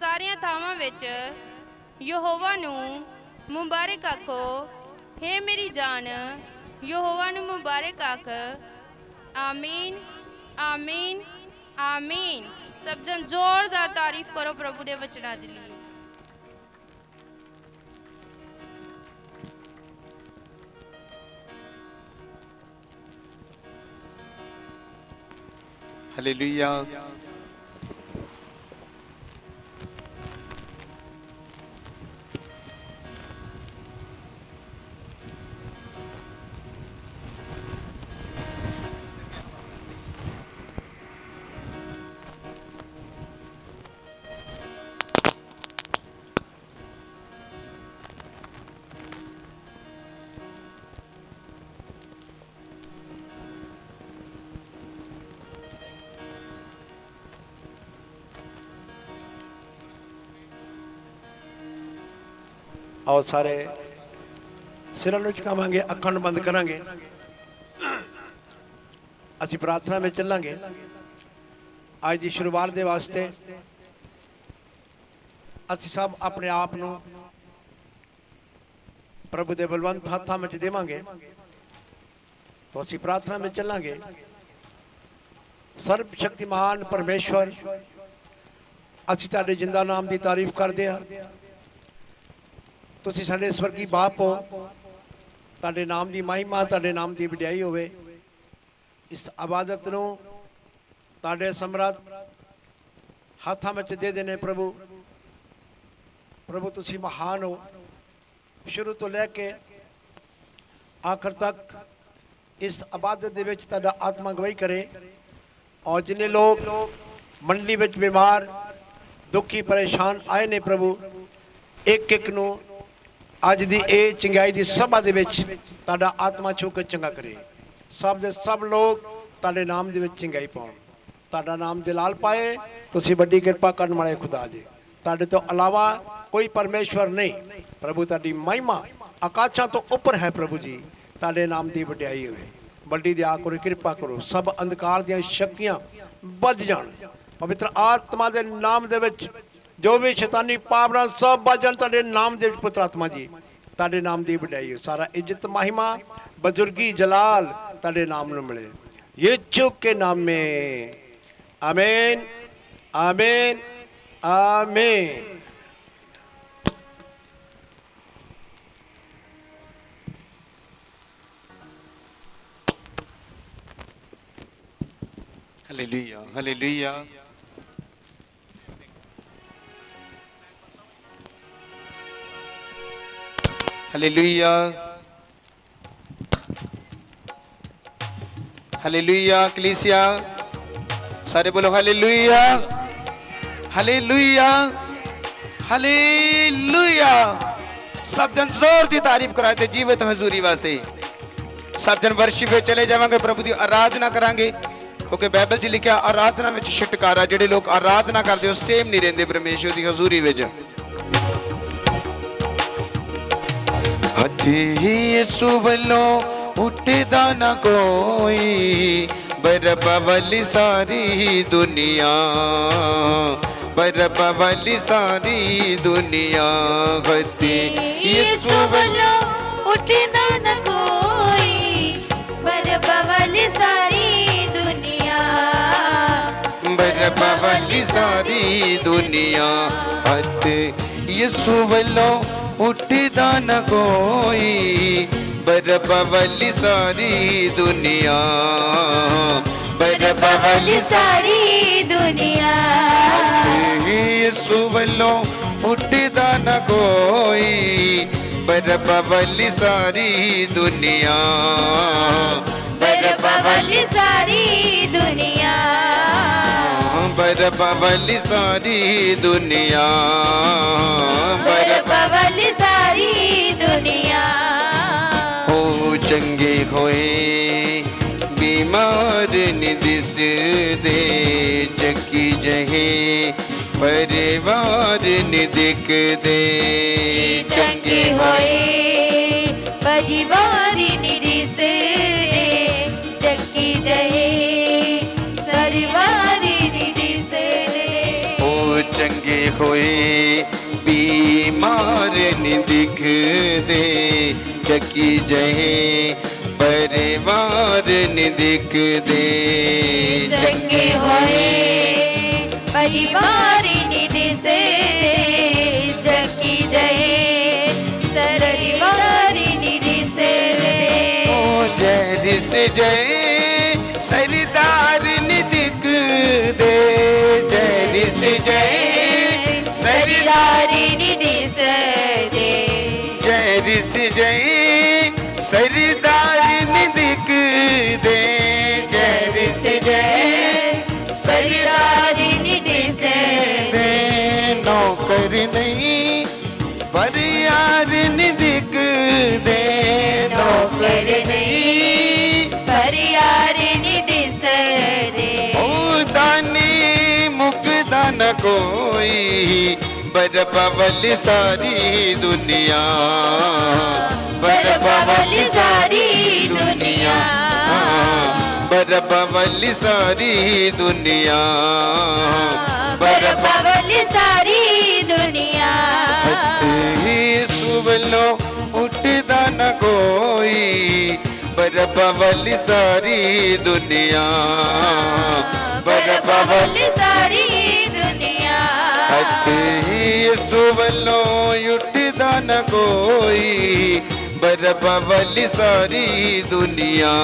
ਸਾਰੀਆਂ ਥਾਵਾਂ ਵਿੱਚ ਯਹੋਵਾ ਨੂੰ ਮੁਬਾਰਕ ਆਖੋ। ਹੇ ਮੇਰੀ ਜਾਨ, ਯਹੋਵਾ ਨੂੰ ਮੁਬਾਰਕ ਆਖ। ਆਮੀਨ, ਆਮੀਨ, ਆਮੀਨ। ਸਭ ਜਨ ਜ਼ੋਰਦਾਰ ਤਾਰੀਫ ਕਰੋ ਪ੍ਰਭੂ ਦੇ ਵਚਨਾਂ ਦੇ ਲਈ। ਹਾਲੇਲੂਇਆ। ਆਓ ਸਾਰੇ ਸਿਰਾਂ ਨੂੰ ਝੁਕਾਵਾਂਗੇ, ਅੱਖਾਂ ਨੂੰ ਬੰਦ ਕਰਾਂਗੇ, ਅਸੀਂ ਪ੍ਰਾਰਥਨਾ ਵਿੱਚ ਚੱਲਾਂਗੇ। ਅੱਜ ਦੀ ਸ਼ੁਰੂਆਤ ਦੇ ਵਾਸਤੇ ਅਸੀਂ ਸਭ ਆਪਣੇ ਆਪ ਨੂੰ ਪ੍ਰਭੂ ਦੇ ਬਲਵੰਤ ਹੱਥਾਂ ਵਿੱਚ ਦੇਵਾਂਗੇ। ਤਾਂ ਅਸੀਂ ਪ੍ਰਾਰਥਨਾ ਵਿੱਚ ਚੱਲਾਂਗੇ। ਸਰਬ ਸ਼ਕਤੀਮਾਨ ਪਰਮੇਸ਼ਵਰ, ਅਸੀਂ ਤੁਹਾਡੇ ਜਿੰਦਾ ਨਾਮ ਦੀ ਤਾਰੀਫ ਕਰਦੇ ਹਾਂ। ਤੁਸੀਂ ਸਾਡੇ ਸਵਰਗੀ ਬਾਪ ਹੋ, ਤੁਹਾਡੇ ਨਾਮ ਦੀ ਮਹਿਮਾ, ਤੁਹਾਡੇ ਨਾਮ ਦੀ ਵਡਿਆਈ ਹੋਵੇ। ਇਸ ਇਬਾਦਤ ਨੂੰ ਤੁਹਾਡੇ ਸਮਰੱਥ ਹੱਥਾਂ ਵਿੱਚ ਦੇ ਦੇਣੇ ਪ੍ਰਭੂ। ਪ੍ਰਭੂ ਤੁਸੀਂ ਮਹਾਨ ਹੋ, ਸ਼ੁਰੂ ਤੋਂ ਲੈ ਕੇ ਆਖਰ ਤੱਕ ਇਸ ਇਬਾਦਤ ਦੇ ਵਿੱਚ ਤੁਹਾਡਾ ਆਤਮਾ ਗਵਾਹੀ ਕਰੇ। ਔਰ ਜਿੰਨੇ ਲੋਕ ਮੰਡਲੀ ਵਿੱਚ ਬਿਮਾਰ, ਦੁਖੀ, ਪਰੇਸ਼ਾਨ ਆਏ ਨੇ ਪ੍ਰਭੂ, ਇੱਕ ਇੱਕ ਨੂੰ ਅੱਜ ਦੀ ਇਹ ਚੰਗਿਆਈ ਦੀ ਸਭਾ ਦੇ ਵਿੱਚ ਤੁਹਾਡਾ ਆਤਮਾ ਛੂ ਕੇ ਚੰਗਾ ਕਰੇ। ਸਭ ਦੇ ਸਭ ਲੋਕ ਤੁਹਾਡੇ ਨਾਮ ਦੇ ਵਿੱਚ ਚੰਗਿਆਈ ਪਾਉਣ, ਤੁਹਾਡਾ ਨਾਮ ਜਲਾਲ ਪਾਏ। ਤੁਸੀਂ ਵੱਡੀ ਕਿਰਪਾ ਕਰਨ ਵਾਲੇ ਖੁਦਾ ਜੀ, ਤੁਹਾਡੇ ਤੋਂ ਇਲਾਵਾ ਕੋਈ ਪਰਮੇਸ਼ਵਰ ਨਹੀਂ ਪ੍ਰਭੂ। ਤੁਹਾਡੀ ਮਹਿਮਾ ਆਕਾਸ਼ਾਂ ਤੋਂ ਉੱਪਰ ਹੈ ਪ੍ਰਭੂ ਜੀ। ਤੁਹਾਡੇ ਨਾਮ ਦੀ ਵਡਿਆਈ ਹੋਵੇ, ਵੱਡੀ ਦਇਆ ਕਰੋ, ਕਿਰਪਾ ਕਰੋ। ਸਭ ਅੰਧਕਾਰ ਦੀਆਂ ਸ਼ਕਤੀਆਂ ਵੱਜ ਜਾਣ ਪਵਿੱਤਰ ਆਤਮਾ ਦੇ ਨਾਮ ਦੇ ਵਿੱਚ। ਜੋ ਵੀ ਸ਼ੈਤਾਨੀ ਪਾਵਰਾਂ ਸਭ ਵੱਜ ਜਾਣ ਤੁਹਾਡੇ ਨਾਮ ਦੇ ਵਿੱਚ ਪੁੱਤਰ ਆਤਮਾ ਜੀ। ਤੁਹਾਡੇ ਨਾਮ ਦੀ ਵਡਿਆਈ ਹੋ, ਸਾਰਾ ਇੱਜ਼ਤ, ਮਹਿਮਾ, ਬਜ਼ੁਰਗੀ, ਜਲਾਲ ਤੁਹਾਡੇ ਨਾਮ ਨੂੰ ਮਿਲੇ। ਯਿਸੂ ਕੇ ਨਾਮ में आमीन, आमीन, आमीन। Hallelujah, hallelujah. Hallelujah, hallelujah. ਕਲੀਸਿਆ ਸਾਰੇ ਬੋਲੋ ਹਾਲੇਲੂਇਆ, ਹਾਲੇਲੂਇਆ, ਹਾਲੇਲੂਇਆ। ਸਭ ਜਨ ਜ਼ੋਰ ਦੀ ਤਾਰੀਫ ਕਰਾਏ ਤੇ ਜੀਵਤ ਹਜ਼ੂਰੀ ਵਾਸਤੇ ਸਭ ਜਨ ਵਰਸ਼ਿਪ ਵਿੱਚ ਚਲੇ ਜਾਵਾਂਗੇ, ਪ੍ਰਭੂ ਦੀ ਆਰਾਧਨਾ ਕਰਾਂਗੇ। ਕਿਉਂਕਿ ਬਾਈਬਲ 'ਚ ਲਿਖਿਆ ਆਰਾਧਨਾ ਵਿੱਚ ਛੁਟਕਾਰਾ। ਜਿਹੜੇ ਲੋਕ ਆਰਾਧਨਾ ਕਰਦੇ ਉਹ ਸੇਮ ਨਹੀਂ ਰਹਿੰਦੇ ਪਰਮੇਸ਼ਵਰ ਦੀ ਹਜ਼ੂਰੀ ਵਿੱਚ। ਹੱਥੀ ਯਿਸੂ ਵੱਲੋਂ ਉੱਠਦਾ ਨਾ ਕੋਈ, ਬਰਬਾ ਵਾਲੀ ਸਾਰੀ ਦੁਨੀਆ, ਬਰਬਾ ਵਾਲੀ ਸਾਰੀ ਦੁਨੀਆ। ਹੱਥੀ ਯਿਸੂ ਵੱਲੋਂ ਉੱਠਦਾ ਨਾ ਕੋਈ, ਬਰਬਾ ਵਾਲੀ ਸਾਰੀ ਦੁਨੀਆ, ਬਰਬਾ ਵਾਲੀ ਸਾਰੀ ਦੁਨੀਆ। ਹੱਥ ਯਿਸੂ ਵੱਲੋਂ ਉੱਠਦਾ ਨਾ ਕੋਈ, ਬਰਬਾ ਵਾਲੀ ਸਾਰੀ ਦੁਨੀਆ, ਬਰਬਾ ਵਾਲੀ ਸਾਰੀ ਦੁਨੀਆ। ਯਿਸੂ ਵੱਲੋਂ ਉੱਠਦਾ ਨਾ ਕੋਈ, ਬਰਬਾ ਵਾਲੀ ਸਾਰੀ ਦੁਨੀਆ, ਬਰਬਾ ਵਾਲੀ ਸਾਰੀ ਦੁਨੀਆ, ਬਰਬਾ ਵਾਲੀ ਸਾਰੀ ਦੁਨੀਆ, ਬਰਬਾ ਵਾਲੀ ਸਾਰੀ ਦੁਨੀਆ। ਹੋ ਚੰਗੇ ਹੋਏ ਬਿਮਾਰ ਨੀ ਦਿਸਦੇ, ਚੱਕੀ ਜਹੇ ਪਰਿਵਾਰ ਨੀ ਦਿਖਦੇ, ਚੰਗੇ ਹੋਏ ਪਰਿਵਾਰ ਨੀ ਦਿਸਦੇ, ਚੱਕੀ ਜਹੇ ਪਰਿਵਾਰ ਨੀ ਦਿਸਦੇ। ਹੋ ਚੰਗੇ ਹੋਏ ਬਿਮਾਰ ਨੀ ਦਿਖਦੇ, ਚੱਕੀ ਜਹੇ ਪਰਿਵਾਰ ਨੀ ਦਿਖਦੇ, ਚੰਗੇ ਹੋਏ ਪਰਿਵਾਰ ਨੀ ਦਿਸਦੇ, ਚੱਕੀ ਜਹੇ ਪਰਿਵਾਰ ਨੀ ਦਿਸਦੇ। ओ जय से जय सरदार नी दिखदे, जय से जय सरदार ਸਰਦਾਰੀ ਨੀ ਦਿਸਦੇ, जय से जय सरदार नी दिखदे, जय से जय ਸਰਦਾਰੀ ਨੀ ਦਿਸਦੇ। दे नौकर नहीं पर यार नी दिखदे, ਨੌਕਰ ਨਹੀਂ ਪਰ ਯਾਰ ਨੀ ਦਿਸਦੇ। ओ दानी मुकदा न कोई, बरबा वाली सारी दुनिया, ਬਰਬਾ ਵਾਲੀ ਸਾਰੀ ਦੁਨੀਆ, बरबा वाली सारी दुनिया, ਬਰਬਾ ਵਾਲੀ ਸਾਰੀ ਦੁਨੀਆ। यीशु ਵੱਲੋਂ ਉੱਠਦਾ ਨਾ ਕੋਈ, ਬਰਬਾ ਵਾਲੀ ਸਾਰੀ ਦੁਨੀਆ, ਬਰਬਾ ਵਾਲੀ ਸਾਰੀ ਦੁਨੀਆ। ਯਿਸੂ ਵੱਲੋਂ ਉੱਠਦਾ ਨਾ ਕੋਈ, ਬਰਬਾ ਵਾਲੀ ਸਾਰੀ ਦੁਨੀਆ,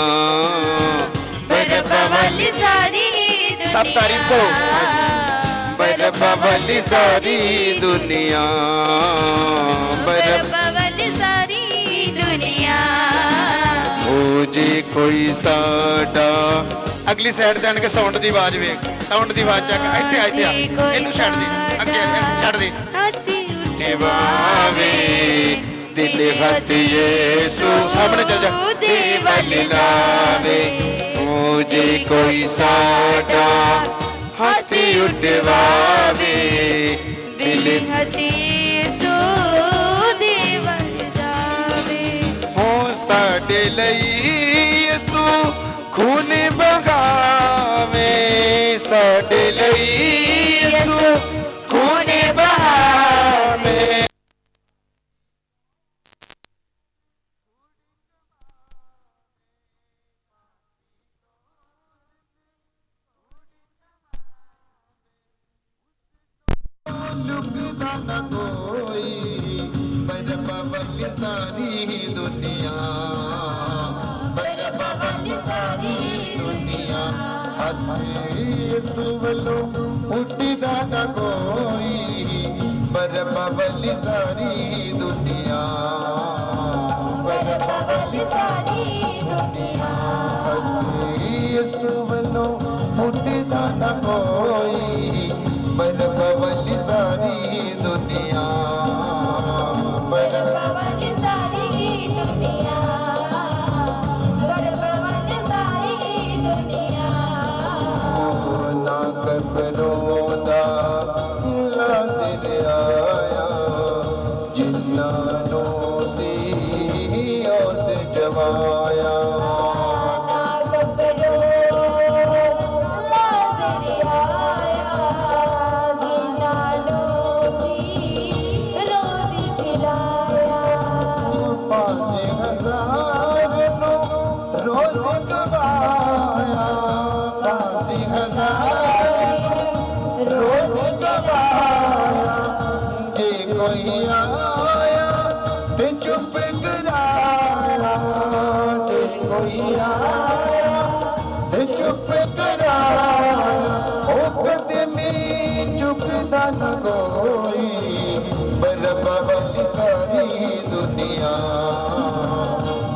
ਬਰਬਾ ਵਾਲੀ ਸਾਰੀ ਦੁਨੀਆ। ਸਭ ਤਾਰੀਫ ਕਰੋ। ਬਰਬਾ ਵਾਲੀ ਸਾਰੀ ਦੁਨੀਆ, ਬਰਬਾ ਵਾਲੀ ਸਾਰੀ ਦੁਨੀਆ। ਹੋ ਜੇ ਕੋਈ ਸਾਡਾ, ਅਗਲੀ ਸਾਈਡ ਤੇ ਆਣ ਕੇ ਸਾਊਂਡ ਦੀ ਆਵਾਜ਼ ਵੇਖ, ਸਾਊਂਡ ਦੀ ਆਵਾਜ਼ ਚੱਕ, ਇੱਥੇ ਆ, ਇੱਥੇ ਆ, ਇਹਨੂੰ ਛੱਡ ਦੇ, ਅੱਗੇ ਇਹਨੂੰ ਛੱਡ ਦੇ। ਹੱਥੀ ਜਵਾਵੇ ਦਿਲ ਹੱਥ ਯੇਸੂ, ਸਾਹਮਣੇ ਚੱਲ ਜਾ, ਦੇ ਵੱਲ ਲਾਵੇ। ਹੋ ਜੇ ਕੋਈ ਸਾਡਾ ਹੱਥ ਉਠਵਾਵੇ, ਦਿਲ ਹੱਥੀ ਸੋ ਦੇ ਵੱਲ ਜਾਵੇ। ਹੋ ਸਾਡੇ ਲਈ ਯੇਸੂ ਖੂਨ ਬਹਾਵੇ, ਸਾਡੇ ਲਈ ਯੇਸੂ ਖੂਨ ਬਹਾਵੇ। ਲੁਕਦਾ ਨਾ ਕੋਈ, ਬਰਬਾ ਵਾਲੀ ਸਾਰੀ ਦੁਨੀਆ, ਬਰਬਾ ਵਾਲੀ ਸਾਰੀ ਦੁਨੀਆ। ਯਿਸੂ ਵੱਲੋਂ ਉੱਠਦਾ ਨਾ ਕੋਈ, ਬਰਬਾ ਵਾਲੀ ਸਾਰੀ ਦੁਨੀਆ, ਬਰਬਾ ਵਾਲੀ ਸਾਰੀ ਦੁਨੀਆ। ਯਿਸੂ ਵੱਲੋਂ ਉੱਠਦਾ ਨਾ ਕੋਈ, ਬਰਬਾ ਵਾਲੀ ਸਾਰੀ ਦੁਨੀਆ, ਬਰਬਾ ਵਾਲੀ ਸਾਰੀ ਦੁਨੀਆ, ਬਰਬਾ ਵਾਲੀ ਸਾਰੀ ਦੁਨੀਆ। ਨਾ ਕਬਰੋਂ ਦਾ ਲਾਜ਼ਰ ਆਇਆ, ਜਿਨ੍ਹਾਂ ਨੂੰ ਸੀ चुप कराया ओ कदमी चुकदा न कोई बरबा वाली सारी दुनिया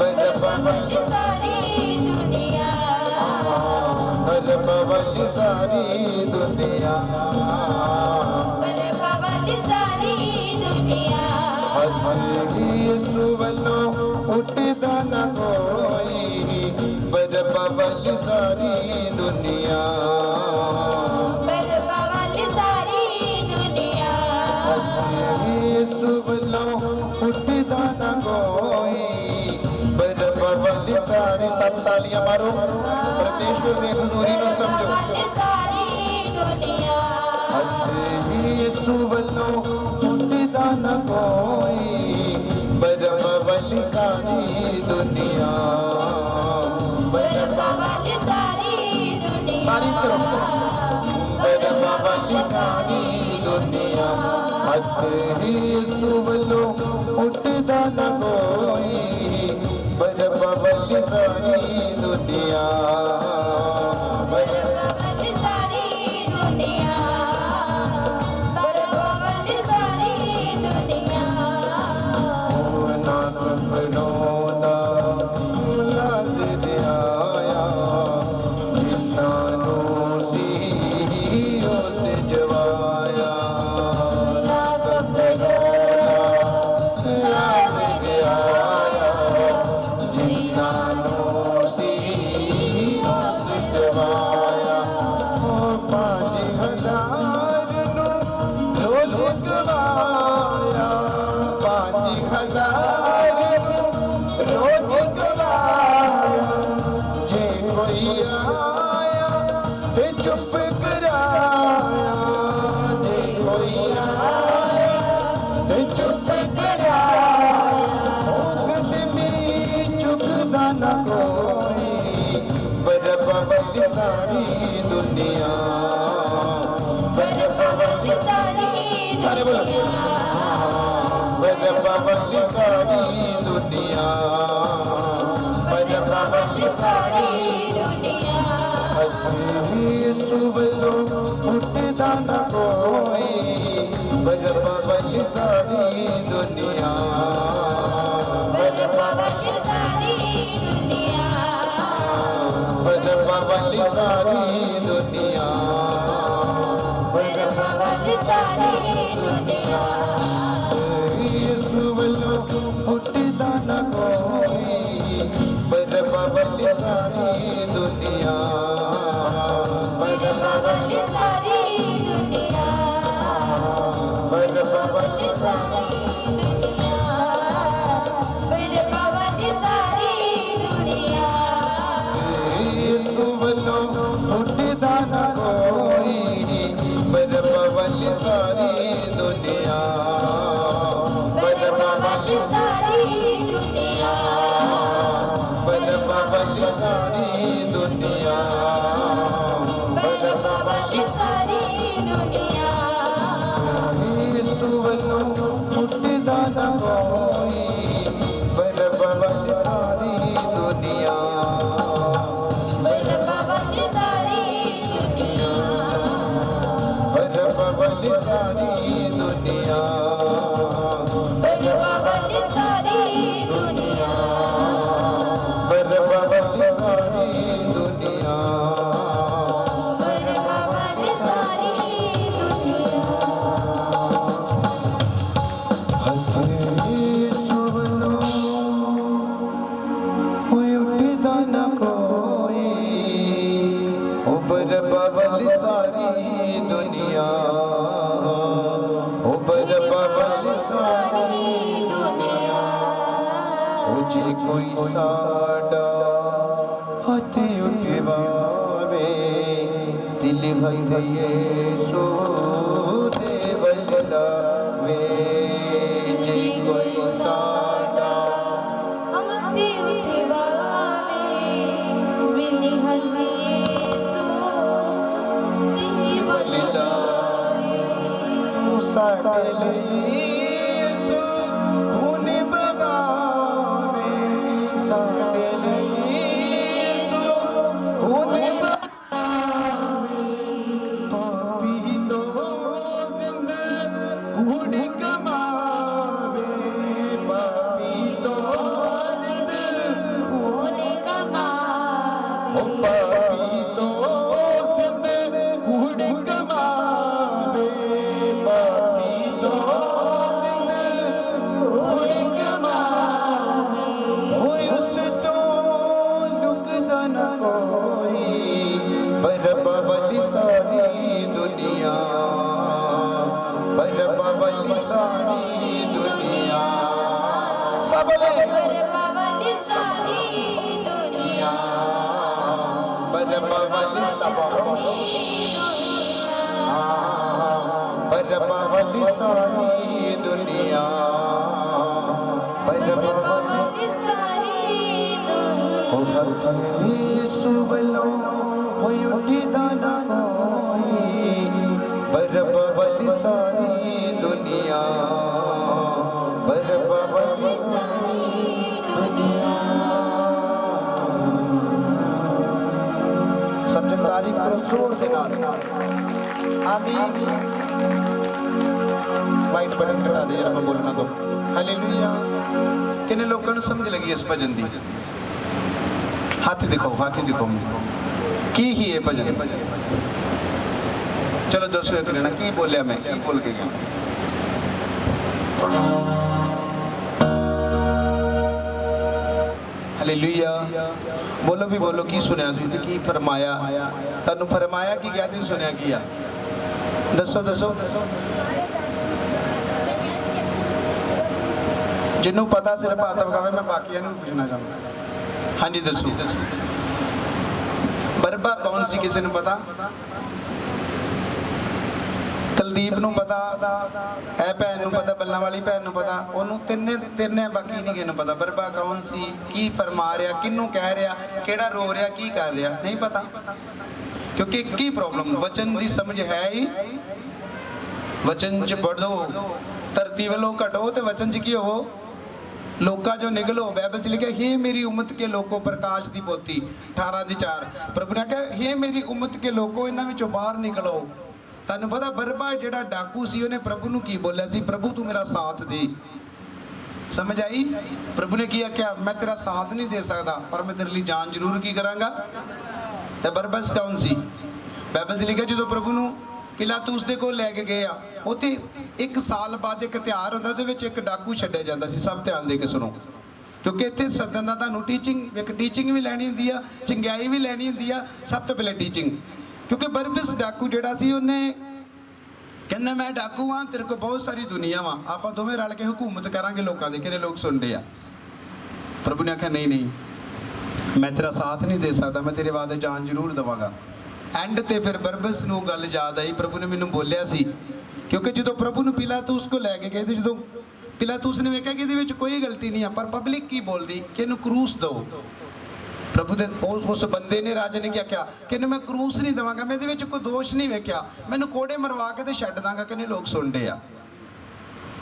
बरबा वाली सारी दुनिया बरबा वाली सारी दुनिया बरबा वाली सारी दुनिया यीशु वल्लो उठदा न कोई बरबा वाली सारी दुनिया बरबा वाली सारी दुनिया यीशु वल्लो उठदा न कोई बरबा वाली सारी सब तालियां मारो परमेश्वर दे हजूरी नु समझो सारी दुनिया यीशु वल्लो उठदा न कोई बरबा वाली सारी दुनिया बरबा वाली सारी दुनिया बरबा वाली सारी दुनिया यीशु वल्लो उठदा न कोई बरबा वाली सारी दुनिया बरबा वाली सारी दुनिया बरबा वाली सारी दुनिया ना करो ना लाज दे आया जिन्नानो सीओ से जवाया ना करो लाज दे आया जिन्नानो सीओ से जवाया 5000 नु रोज गवाया 5000 रोज गवाया जे कोई आया ते चुप कराया जे कोई आया ते चुप कराया कदमी चुकदा न कोई बरबा वाली सारी दुनिया बरबा वाली सारी सारे बोलो बरबा वाली सारी दुनिया बरबा वाली सारी दुनिया यीशु वल्लो उठदा न कोई बरबा वाली सारी दुनिया बरबा वाली सारी दुनिया बरबा वाली सारी दुनिया बरबा वाली सारी दुनिया यीशु वल्लो उठदा न कोई बरबा वाली सारी दुनिया बरबा वाली सारी दुनिया बरबा वाली सारी दुनिया बरबा वाली सारी दुनिया यीशु वल्लो उठदा न कोई बरबा वाली सारी दुनिया बरबा वाली सारी दुनिया बरबा वाली सारी दुनिया बरबा वाली सारी दुनिया यीशु वल्लो उठदा न कोई बरबा वाली सारी दुनिया बरबा वाली सारी दुनिया बरबा वाली सारी दुनिया बरबा वाली सारी दुनिया बरबा वाली सारी दुनिया बरबा वाली सारी दुनिया यीशु वल्लो उठदा न कोई ओ बरबा वाली सारी दुनिया ओ बरबा वाली सारी दुनिया ओ जी कोई साडा हाथी उठवावे दिल हर यीशु देवल लावे जे कोई साडा हमती उठवावे विनी हल्ले देवल लावे साडे लई यीशु खून बगावे साडे लई यीशु खून पापी तो जिंद कूड़ कमावे पापी तो जिंद होने का ओ पापी तो जिंद कूड़ कमावे पापी तो जिंद कूड़ कमावे होय उस तो लुकदा न कोई पर बबली सारी दुनिया पर बबली सारी दुनिया सबले बरपावली सारी दुनिया पर बबली सबरोश पर बबली सारी दुनिया पर बबली सारी दुनिया ओ हथे सुबलो होय उठीदा न कोई पर बबली सारी दुनिया पर बबली सारी दुनिया सब जन तारीफ करो जोर दे नाल आमीन वाइट बटन कटा दे जरा मैं बोलना दो हालेलुया किन्ने लोगों को समझ लगी इस भजन दी हाथी दिखाओ की ही है भजन चलो दोस्तों एक लेना की बोलिया मैं की बोल के गया हालेलुया बोलो भी बोलो की सुनया तुसीं की फरमाया तुहानू फरमाया की क्या तुसीं सुनया की आ दसो दसो जिन्हों पता सिर्फ हाथ वखावे मैं बाकियां नूं पूछना चाहूँगा हाँ जी दसो बरबा कौन सी किसी नूं पता कुलदीप नूं पता है भैन नूं पता बल्ला वाली भैन नूं पता ओनू तिन्ने बाकी नहीं किसी नूं पता बरबा कौन सी की फरमा रहा किनू कह रहा केड़ा रो रहा की कर रहा नहीं पता क्योंकि की प्रॉब्लम वचन की समझ है ही वचन च पढ़ो धरती वालों घटो तो वचन च की हो लोका जो निकलो बाइबल च लिखा हे मेरी उम्मत के लोगों प्रकाश की पोती 18:4 प्रभु ने कहा हे मेरी उम्मत के लोगों इन्हां विचों बाहर निकलो तुहानूं पता बरबा जिहड़ा डाकू सी उहने प्रभु नूं की बोलिया सी प्रभु तू मेरा साथ दे समझ आई प्रभु ने की आख्या मैं तेरा साथ नहीं दे सकता पर मैं तेरे लिए जान जरूर की करांगा ते बरबस कौन सी बाइबल च लिखा जो प्रभु नूं पिलातुस दे कोल लैके गए आ उत्थे एक साल बाद एक ਤਿਉਹਾਰ ਹੁੰਦਾ ਉਹਦੇ ਵਿੱਚ ਇੱਕ ਡਾਕੂ ਛੱਡਿਆ ਜਾਂਦਾ ਸੀ ਸਭ ਧਿਆਨ ਦੇ ਕੇ ਸੁਣੋ ਕਿਉਂਕਿ ਇੱਥੇ ਸੱਦਣ ਦਾ ਤੁਹਾਨੂੰ ਟੀਚਿੰਗ ਵੀ ਲੈਣੀ ਹੁੰਦੀ ਆ ਚੰਗਿਆਈ ਵੀ ਲੈਣੀ ਹੁੰਦੀ ਆ ਸਭ ਤੋਂ ਪਹਿਲੇ ਟੀਚਿੰਗ ਕਿਉਂਕਿ ਬਰਬਸ ਡਾਕੂ ਜਿਹੜਾ ਸੀ ਉਹਨੇ ਕਹਿੰਦਾ ਮੈਂ ਡਾਕੂ ਆ ਤੇਰੇ ਕੋਲ ਬਹੁਤ ਸਾਰੀ ਦੁਨੀਆ ਵਾ ਆਪਾਂ ਦੋਵੇਂ ਰਲ ਕੇ ਹਕੂਮਤ ਕਰਾਂਗੇ ਲੋਕਾਂ ਦੇ ਕਿਹੜੇ ਲੋਕ ਸੁਣਦੇ ਆ ਪ੍ਰਭੂ ਨੇ ਆਖਿਆ ਨਹੀਂ ਮੈਂ ਤੇਰਾ ਸਾਥ ਨਹੀਂ ਦੇ ਸਕਦਾ ਮੈਂ ਤੇਰੇ ਵਾਸਤੇ ਜਾਨ ਜ਼ਰੂਰ ਦਵਾਂਗਾ एंड ते फिर बरबस नूं गल याद आई प्रभु ने मैनूं बोलिया सी क्योंकि जो प्रभु नूं पिलातुस को लैके गए थे जो पिलातुस ने वेख्या कि इहदे विच कोई गलती नहीं है पर पब्लिक की बोलदी कि इहनूं क्रूस दो प्रभु दे उस बंदे ने राजे ने क्या कि मैं क्रूस नहीं देवांगा मैं इहदे विच कोई दोष नहीं वेख्या मैनूं कोड़े मरवा के ते छड्ड दांगा कि लोग सुनदे आ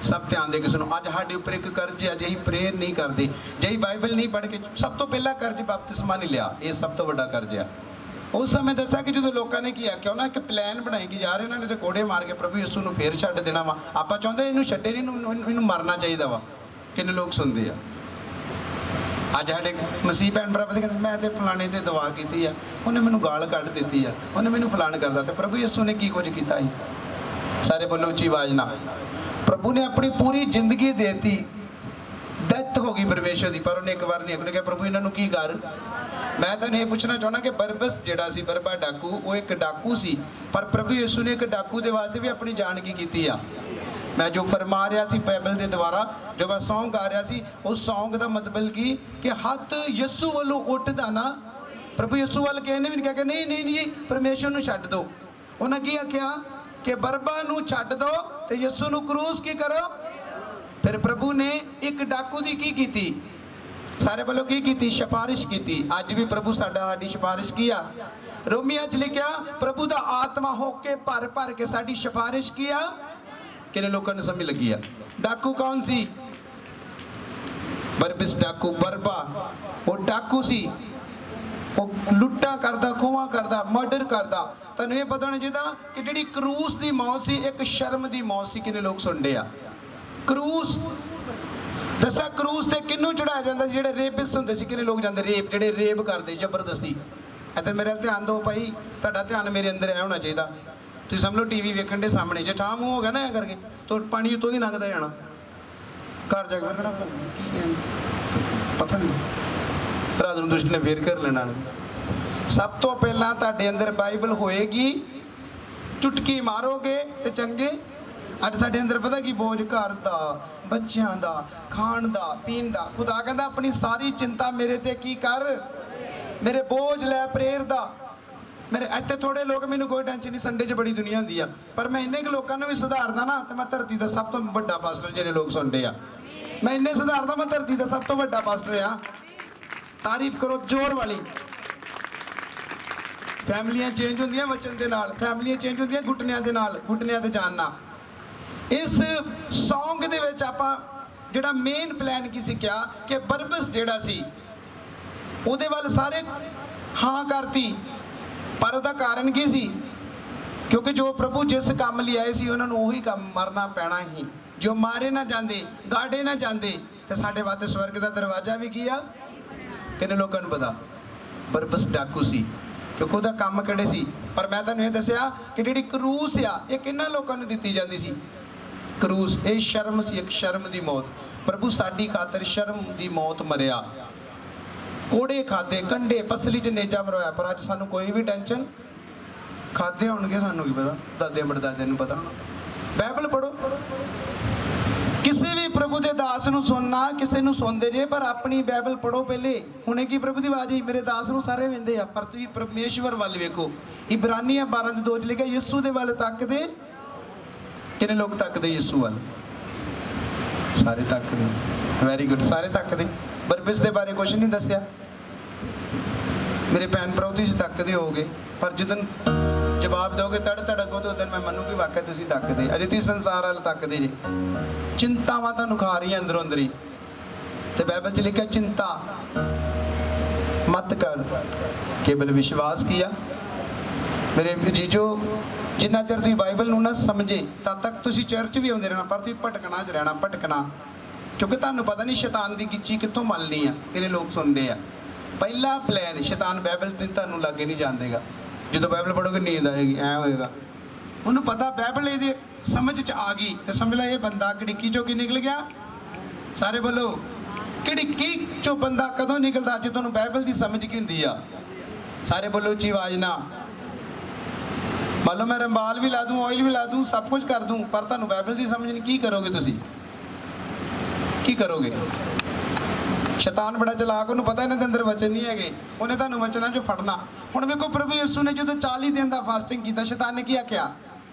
सब ध्यान दे के सुनो अज साडे उपर एक कर्ज है जे असीं प्रेयर नहीं करते जे बाइबल नहीं पढ़ के सब तो पहला कर्ज बपतिस्मा नहीं लिया ये सब तो वड्डा कर्ज है उस समय दसा कि जो लोगों ने की आख्या ना एक प्लान बनाई कि यार इन्होंने तो कोड़े मार के प्रभु यीशु नूं फिर छड्ड देना वा आपां चाहुंदे इहनूं छड्डे नहीं इहनूं मरना चाहिए वा किन्ने लोग सुनते हैं अज साडे मसीह भैन भरा कहते मैं तो फलाने ते दवा की है उन्हें मैनूं गाल कढ़ दी है उन्हें मैनूं फलान करदा ते प्रभु यीशु ने की कुछ किया सारे बोलो उच्ची आवाज ना प्रभु ने अपनी पूरी जिंदगी देती डेथ हो गई परमेश्वर की पर उन्हें एक बार नहीं कहा प्रभु इन्हों की कर मैं तो ये पूछना चाहना कि बरबस जिहड़ा सी बरबा डाकू वो एक डाकू सी पर प्रभु यीशु ने एक डाकू के वास्ते भी अपनी जान की कीती आ मैं जो फरमा रहा सी बाइबल के द्वारा जो मैं सॉन्ग गा रहा सी उस सॉन्ग का मतलब की कि हथ यीशु वालों उठदा ना ਪ੍ਰਭੂ ਯਿਸੂ ਵੱਲ ਕਿਸੇ ਨੇ ਵੀ ਨਹੀਂ ਕਿਹਾ ਕਿ ਨਹੀਂ ਨਹੀਂ ਜੀ ਪਰਮੇਸ਼ਵਰ ਨੂੰ ਛੱਡ ਦਿਓ। ਉਹਨਾਂ ਕੀ ਆਖਿਆ ਕਿ ਬਰਬਾ ਨੂੰ ਛੱਡ ਦਿਓ ਤੇ ਯਿਸੂ ਨੂੰ ਕਰੂਸ ਕੀ ਕਰੋ। ਫਿਰ ਪ੍ਰਭੂ ਨੇ ਇੱਕ ਡਾਕੂ ਦੀ ਕੀ ਕੀਤੀ, ਸਾਰੇ ਵੱਲੋਂ ਕੀ ਕੀਤੀ, ਸਿਫਾਰਿਸ਼ ਕੀਤੀ। ਅੱਜ ਵੀ ਪ੍ਰਭੂ ਸਾਡੀ ਸਿਫਾਰਿਸ਼ ਕੀ ਆ, ਰੋਮੀਆਂ 'ਚ ਲਿਖਿਆ ਪ੍ਰਭੂ ਦਾ ਆਤਮਾ ਹੋ ਕੇ ਭਰ ਭਰ ਕੇ ਸਾਡੀ ਸਿਫਾਰਿਸ਼ ਕੀ ਆ। ਕਿੰਨੇ ਲੋਕਾਂ ਨੂੰ ਸਮਝ ਲੱਗੀ ਆ। ਡਾਕੂ ਕੌਣ ਸੀ, ਬਰਬਿਸ ਡਾਕੂ। ਬਰਬਾ ਉਹ ਡਾਕੂ ਸੀ, ਉਹ ਲੁੱਟਾਂ ਕਰਦਾ, ਖੋਹਾਂ ਕਰਦਾ, ਮਰਡਰ ਕਰਦਾ। ਤੁਹਾਨੂੰ ਇਹ ਪਤਾ ਹੋਣਾ ਚਾਹੀਦਾ ਕਿ ਜਿਹੜੀ ਕਰੂਸ ਦੀ ਮੌਤ ਸੀ ਇੱਕ ਸ਼ਰਮ ਦੀ ਮੌਤ ਸੀ। ਕਿੰਨੇ ਲੋਕ ਸੁਣਦੇ ਆ ਕਰੂਸ। ਦੱਸਾਂ ਕਰੂਸ ਤੇ ਕਿਹਨੂੰ ਚੜਾਇਆ ਜਾਂਦਾ ਸੀ, ਜਿਹੜੇ ਰੇਪਿਸਟ ਹੁੰਦੇ ਸੀ। ਕਿੰਨੇ ਲੋਕ ਜਾਂਦੇ ਰੇਪ, ਜਿਹੜੇ ਰੇਪ ਕਰਦੇ ਜ਼ਬਰਦਸਤੀ। ਇੱਥੇ ਮੇਰੇ ਵੱਲ ਧਿਆਨ ਦਿਓ ਭਾਈ, ਤੁਹਾਡਾ ਧਿਆਨ ਮੇਰੇ ਅੰਦਰ ਆਇਆ ਹੋਣਾ ਚਾਹੀਦਾ। ਤੁਸੀਂ ਸਮਝ ਲਓ ਟੀਵੀ ਵੇਖਣ ਦੇ ਸਾਹਮਣੇ ਜੇ ਠਾਹ ਮੂੰਹ ਹੋ ਗਿਆ ਨਾ ਐ ਕਰਕੇ ਤਾਂ ਪਾਣੀ ਉੱਤੋਂ ਦੀ ਲੰਘਦਾ ਜਾਣਾ। ਘਰ ਜਾ ਕੇ ਵੇਖਣਾ ਕੀ ਕਹਿਣ ਪਤਾ ਨਹੀਂ, ਰਾਤ ਨੂੰ ਦੁਸ਼ਟ ਨੇ ਫੇਰ ਕਰ ਲੈਣਾ। ਸਭ ਤੋਂ ਪਹਿਲਾਂ ਤੁਹਾਡੇ ਅੰਦਰ ਬਾਈਬਲ ਹੋਏਗੀ, ਚੁਟਕੀ ਮਾਰੋਗੇ ਤੇ ਚੰਗੇ। ਅੱਜ ਸਾਡੇ ਅੰਦਰ ਪਤਾ ਕੀ ਬੋਝ, ਘਰ ਦਾ, ਬੱਚਿਆਂ ਦਾ, ਖਾਣ ਦਾ, ਪੀਣ ਦਾ। ਖੁਦਾ ਕਹਿੰਦਾ ਆਪਣੀ ਸਾਰੀ ਚਿੰਤਾ ਮੇਰੇ ਤੇ ਕੀ ਕਰ, ਮੇਰੇ ਬੋਝ ਲੈ ਪ੍ਰੇਰ ਦਾ। ਮੇਰੇ ਇੱਥੇ ਥੋੜੇ ਲੋਕ, ਮੈਨੂੰ ਕੋਈ ਟੈਨਸ਼ਨ ਨਹੀਂ, ਸੰਡੇ 'ਚ ਬੜੀ ਦੁਨੀਆ ਹੁੰਦੀ ਆ, ਪਰ ਮੈਂ ਇੰਨੇ ਕੁ ਲੋਕਾਂ ਨੂੰ ਵੀ ਸੁਧਾਰਦਾ ਨਾ ਤੇ ਮੈਂ ਧਰਤੀ ਦਾ ਸਭ ਤੋਂ ਵੱਡਾ ਪਾਸਟਰ। ਜਿਹੜੇ ਲੋਕ ਸੁਣਦੇ ਆ, ਮੈਂ ਇੰਨੇ ਸੁਧਾਰਦਾ, ਮੈਂ ਧਰਤੀ ਦਾ ਸਭ ਤੋਂ ਵੱਡਾ ਪਾਸਟਰ ਆ। ਤਾਰੀਫ ਕਰੋ ਜ਼ੋਰ ਵਾਲੀ। ਫੈਮਲੀਆਂ ਚੇਂਜ ਹੁੰਦੀਆਂ ਵਚਨ ਦੇ ਨਾਲ, ਫੈਮਲੀਆਂ ਚੇਂਜ ਹੁੰਦੀਆਂ ਘੁਟਨਿਆਂ ਦੇ ਨਾਲ, ਘੁਟਨਿਆਂ ਤੇ ਜਾਣ ਨਾਲ। ਇਸ ਸੌਂਗ ਦੇ ਵਿੱਚ ਆਪਾਂ ਜਿਹੜਾ ਮੇਨ ਪਲਾਨ ਕੀ ਸਿੱਖਿਆ ਕਿ ਬਰਬਸ ਜਿਹੜਾ ਸੀ ਉਹਦੇ ਵੱਲ ਸਾਰੇ ਹਾਂ ਕਰਤੀ, ਪਰ ਉਹਦਾ ਕਾਰਨ ਕੀ ਸੀ, ਕਿਉਂਕਿ ਜੋ ਪ੍ਰਭੂ ਜਿਸ ਕੰਮ ਲਈ ਆਏ ਸੀ ਉਹਨਾਂ ਨੂੰ ਉਹੀ ਕੰਮ ਮਰਨਾ ਪੈਣਾ ਹੀ। ਜੋ ਮਾਰੇ ਨਾ ਜਾਂਦੇ, ਗਾੜੇ ਨਾ ਜਾਂਦੇ ਤੇ ਸਾਡੇ ਵਾਸਤੇ ਸਵਰਗ ਦਾ ਦਰਵਾਜ਼ਾ ਵੀ ਕੀ ਆ। ਕਿੰਨੇ ਲੋਕਾਂ ਨੂੰ ਪਤਾ ਬਰਬਸ ਡਾਕੂ ਸੀ, ਕਿਉਂਕਿ ਉਹਦਾ ਕੰਮ ਕਿਹੜੇ ਸੀ। ਪਰ ਮੈਂ ਤੁਹਾਨੂੰ ਇਹ ਦੱਸਿਆ ਕਿ ਜਿਹੜੀ ਕਰੂਸ ਆ ਇਹ ਕਿੰਨਾਂ ਲੋਕਾਂ ਨੂੰ ਦਿੱਤੀ ਜਾਂਦੀ ਸੀ। ਕਰੂਸ ਇਹ ਸ਼ਰਮ ਸੀ, ਇੱਕ ਸ਼ਰਮ ਦੀ ਮੌਤ। ਪ੍ਰਭੂ ਸਾਡੀ ਖਾਤਰ ਸ਼ਰਮ ਦੀ ਮੌਤ ਮਰਿਆ, ਕੋੜੇ ਖਾਦੇ, ਕੰਡੇ, ਪਸਲੀ 'ਚ ਨੇਜਾ ਮਰਵਾਇਆ। ਪਰ ਅੱਜ ਸਾਨੂੰ ਕੋਈ ਵੀ ਟੈਨਸ਼ਨ, ਖਾਦੇ ਹੋਣਗੇ ਸਾਨੂੰ ਕੀ ਪਤਾ, ਦਾਦੇ ਪੜਦਾਦੇ ਨੂੰ ਪਤਾ। ਬਾਈਬਲ ਪੜੋ, ਕਿਸੇ ਵੀ ਪ੍ਰਭੂ ਦੇ ਦਾਸ ਨੂੰ ਸੁਣਨਾ, ਕਿਸੇ ਨੂੰ ਸੁਣਦੇ ਜੇ, ਪਰ ਆਪਣੀ ਬਾਈਬਲ ਪੜੋ ਪਹਿਲੇ। ਹੁਣੇ ਕੀ ਪ੍ਰਭੂ ਦੀ ਆਵਾਜ਼ ਆਈ, ਮੇਰੇ ਦਾਸ ਨੂੰ ਸਾਰੇ ਵਿੰਦੇ ਆ, ਪਰ ਤੁਸੀਂ ਪਰਮੇਸ਼ਵਰ ਵੱਲ ਵੇਖੋ। ਇਬਰਾਨੀਆਂ 12:2 'ਚ ਲਿਖਿਆ ਯਿਸੂ ਦੇ ਵੱਲ ਤੱਕਦੇ। ਕਿੰਨੇ ਲੋਕ ਤੱਕਦੇ ਯਿਸੂ ਵੱਲ, ਸਾਰੇ ਤੱਕਦੇ। ਵੈਰੀ ਗੁੱਡ, ਸਾਰੇ ਤੱਕਦੇ। ਬਰਬਿਸ ਦੇ ਬਾਰੇ ਕੁਝ ਨਹੀਂ ਦੱਸਿਆ। ਮੇਰੇ ਭੈਣ ਭਰਾ ਤੁਸੀਂ ਤੱਕਦੇ ਹੋਗੇ, ਪਰ ਜਦੋਂ ਜਵਾਬ ਦਿਓਗੇ ਤੜ ਅੱਗੋਂ ਤੇ ਉਦੋਂ ਮੈਂ ਮੰਨੂਗੀ ਵਾਕਿਆ ਤੁਸੀਂ ਤੱਕਦੇ। ਅਜੇ ਤੁਸੀਂ ਸੰਸਾਰ ਵੱਲ ਤੱਕਦੇ ਜੇ, ਚਿੰਤਾਵਾਂ ਤੁਹਾਨੂੰ ਖਾ ਰਹੀਆਂ ਅੰਦਰੋਂ ਅੰਦਰੀ। ਤੇ ਬਾਈਬਲ 'ਚ ਲਿਖਿਆ ਚਿੰਤਾ ਮਤ ਕਰ, ਕੇਵਲ ਵਿਸ਼ਵਾਸ ਕੀਆ। ਮੇਰੇ ਜੀਜੋ, ਜਿੰਨਾ ਚਿਰ ਤੁਸੀਂ ਬਾਈਬਲ ਨੂੰ ਨਾ ਸਮਝੇ ਤਦ ਤੱਕ ਤੁਸੀਂ ਚਰਚ ਵੀ ਆਉਂਦੇ ਰਹਿਣਾ, ਪਰ ਤੁਸੀਂ ਭਟਕਣਾ 'ਚ ਰਹਿਣਾ, ਭਟਕਣਾ। ਕਿਉਂਕਿ ਤੁਹਾਨੂੰ ਪਤਾ ਨਹੀਂ ਸ਼ੈਤਾਨ ਦੀ ਗਿੱਚੀ ਕਿੱਥੋਂ ਮੱਲਣੀ ਆ। ਕਿਹੜੇ ਲੋਕ ਸੁਣਦੇ ਆ। ਪਹਿਲਾ ਪਲਾਨ, ਸ਼ੈਤਾਨ ਬਾਈਬਲ ਤੇ ਤੁਹਾਨੂੰ ਲਾਗੇ ਨਹੀਂ ਜਾਣ ਦੇਗਾ। ਜਦੋਂ ਬਾਈਬਲ ਪੜ੍ਹੋਗੇ ਨੀਂਦ ਆਏਗੀ, ਐ ਹੋਏਗਾ। ਉਹਨੂੰ ਪਤਾ ਬਾਈਬਲ ਇਹਦੇ ਸਮਝ 'ਚ ਆ ਗਈ ਤੇ ਸਮਝ ਲੈ ਇਹ ਬੰਦਾ ਘੜੀਕੀ 'ਚੋਂ ਕੀ ਨਿਕਲ ਗਿਆ। ਸਾਰੇ ਬੋਲੋ, ਘੜੀਕੀ 'ਚੋਂ ਬੰਦਾ ਕਦੋਂ ਨਿਕਲਦਾ, ਜੇ ਤੁਹਾਨੂੰ ਬਾਈਬਲ ਦੀ ਸਮਝ ਕੀ ਹੁੰਦੀ ਆ। ਸਾਰੇ ਬੋਲੋ ਉੱਚੀ ਆਵਾਜ਼ ਨਾਲ। ਮੰਨ ਲਓ ਮੈਂ ਰੰਬਾਲ ਵੀ ਲਾ ਦੂੰ, ਆਇਲ ਵੀ ਲਾ ਦੂੰ, ਸਭ ਕੁਝ ਕਰ ਦੂੰ, ਪਰ ਤੁਹਾਨੂੰ ਬਾਈਬਲ ਦੀ ਸਮਝ ਨਹੀਂ, ਕੀ ਕਰੋਗੇ ਤੁਸੀਂ, ਕੀ ਕਰੋਗੇ। ਸ਼ੈਤਾਨ ਬੜਾ ਚਲਾਕ, ਉਹਨੂੰ ਪਤਾ ਇਹਨਾਂ ਦੇ ਅੰਦਰ ਵਚਨ ਨਹੀਂ ਹੈਗੇ, ਉਹਨੇ ਤੁਹਾਨੂੰ ਵਚਨਾਂ 'ਚੋਂ ਫੜਨਾ। ਹੁਣ ਵੇਖੋ ਪ੍ਰਭੂ ਯਿਸੂ ਨੇ ਜਦੋਂ 40 ਦਿਨ ਦਾ ਫਾਸਟਿੰਗ ਕੀਤਾ, ਸ਼ੈਤਾਨ ਨੇ ਕੀ ਆਖਿਆ।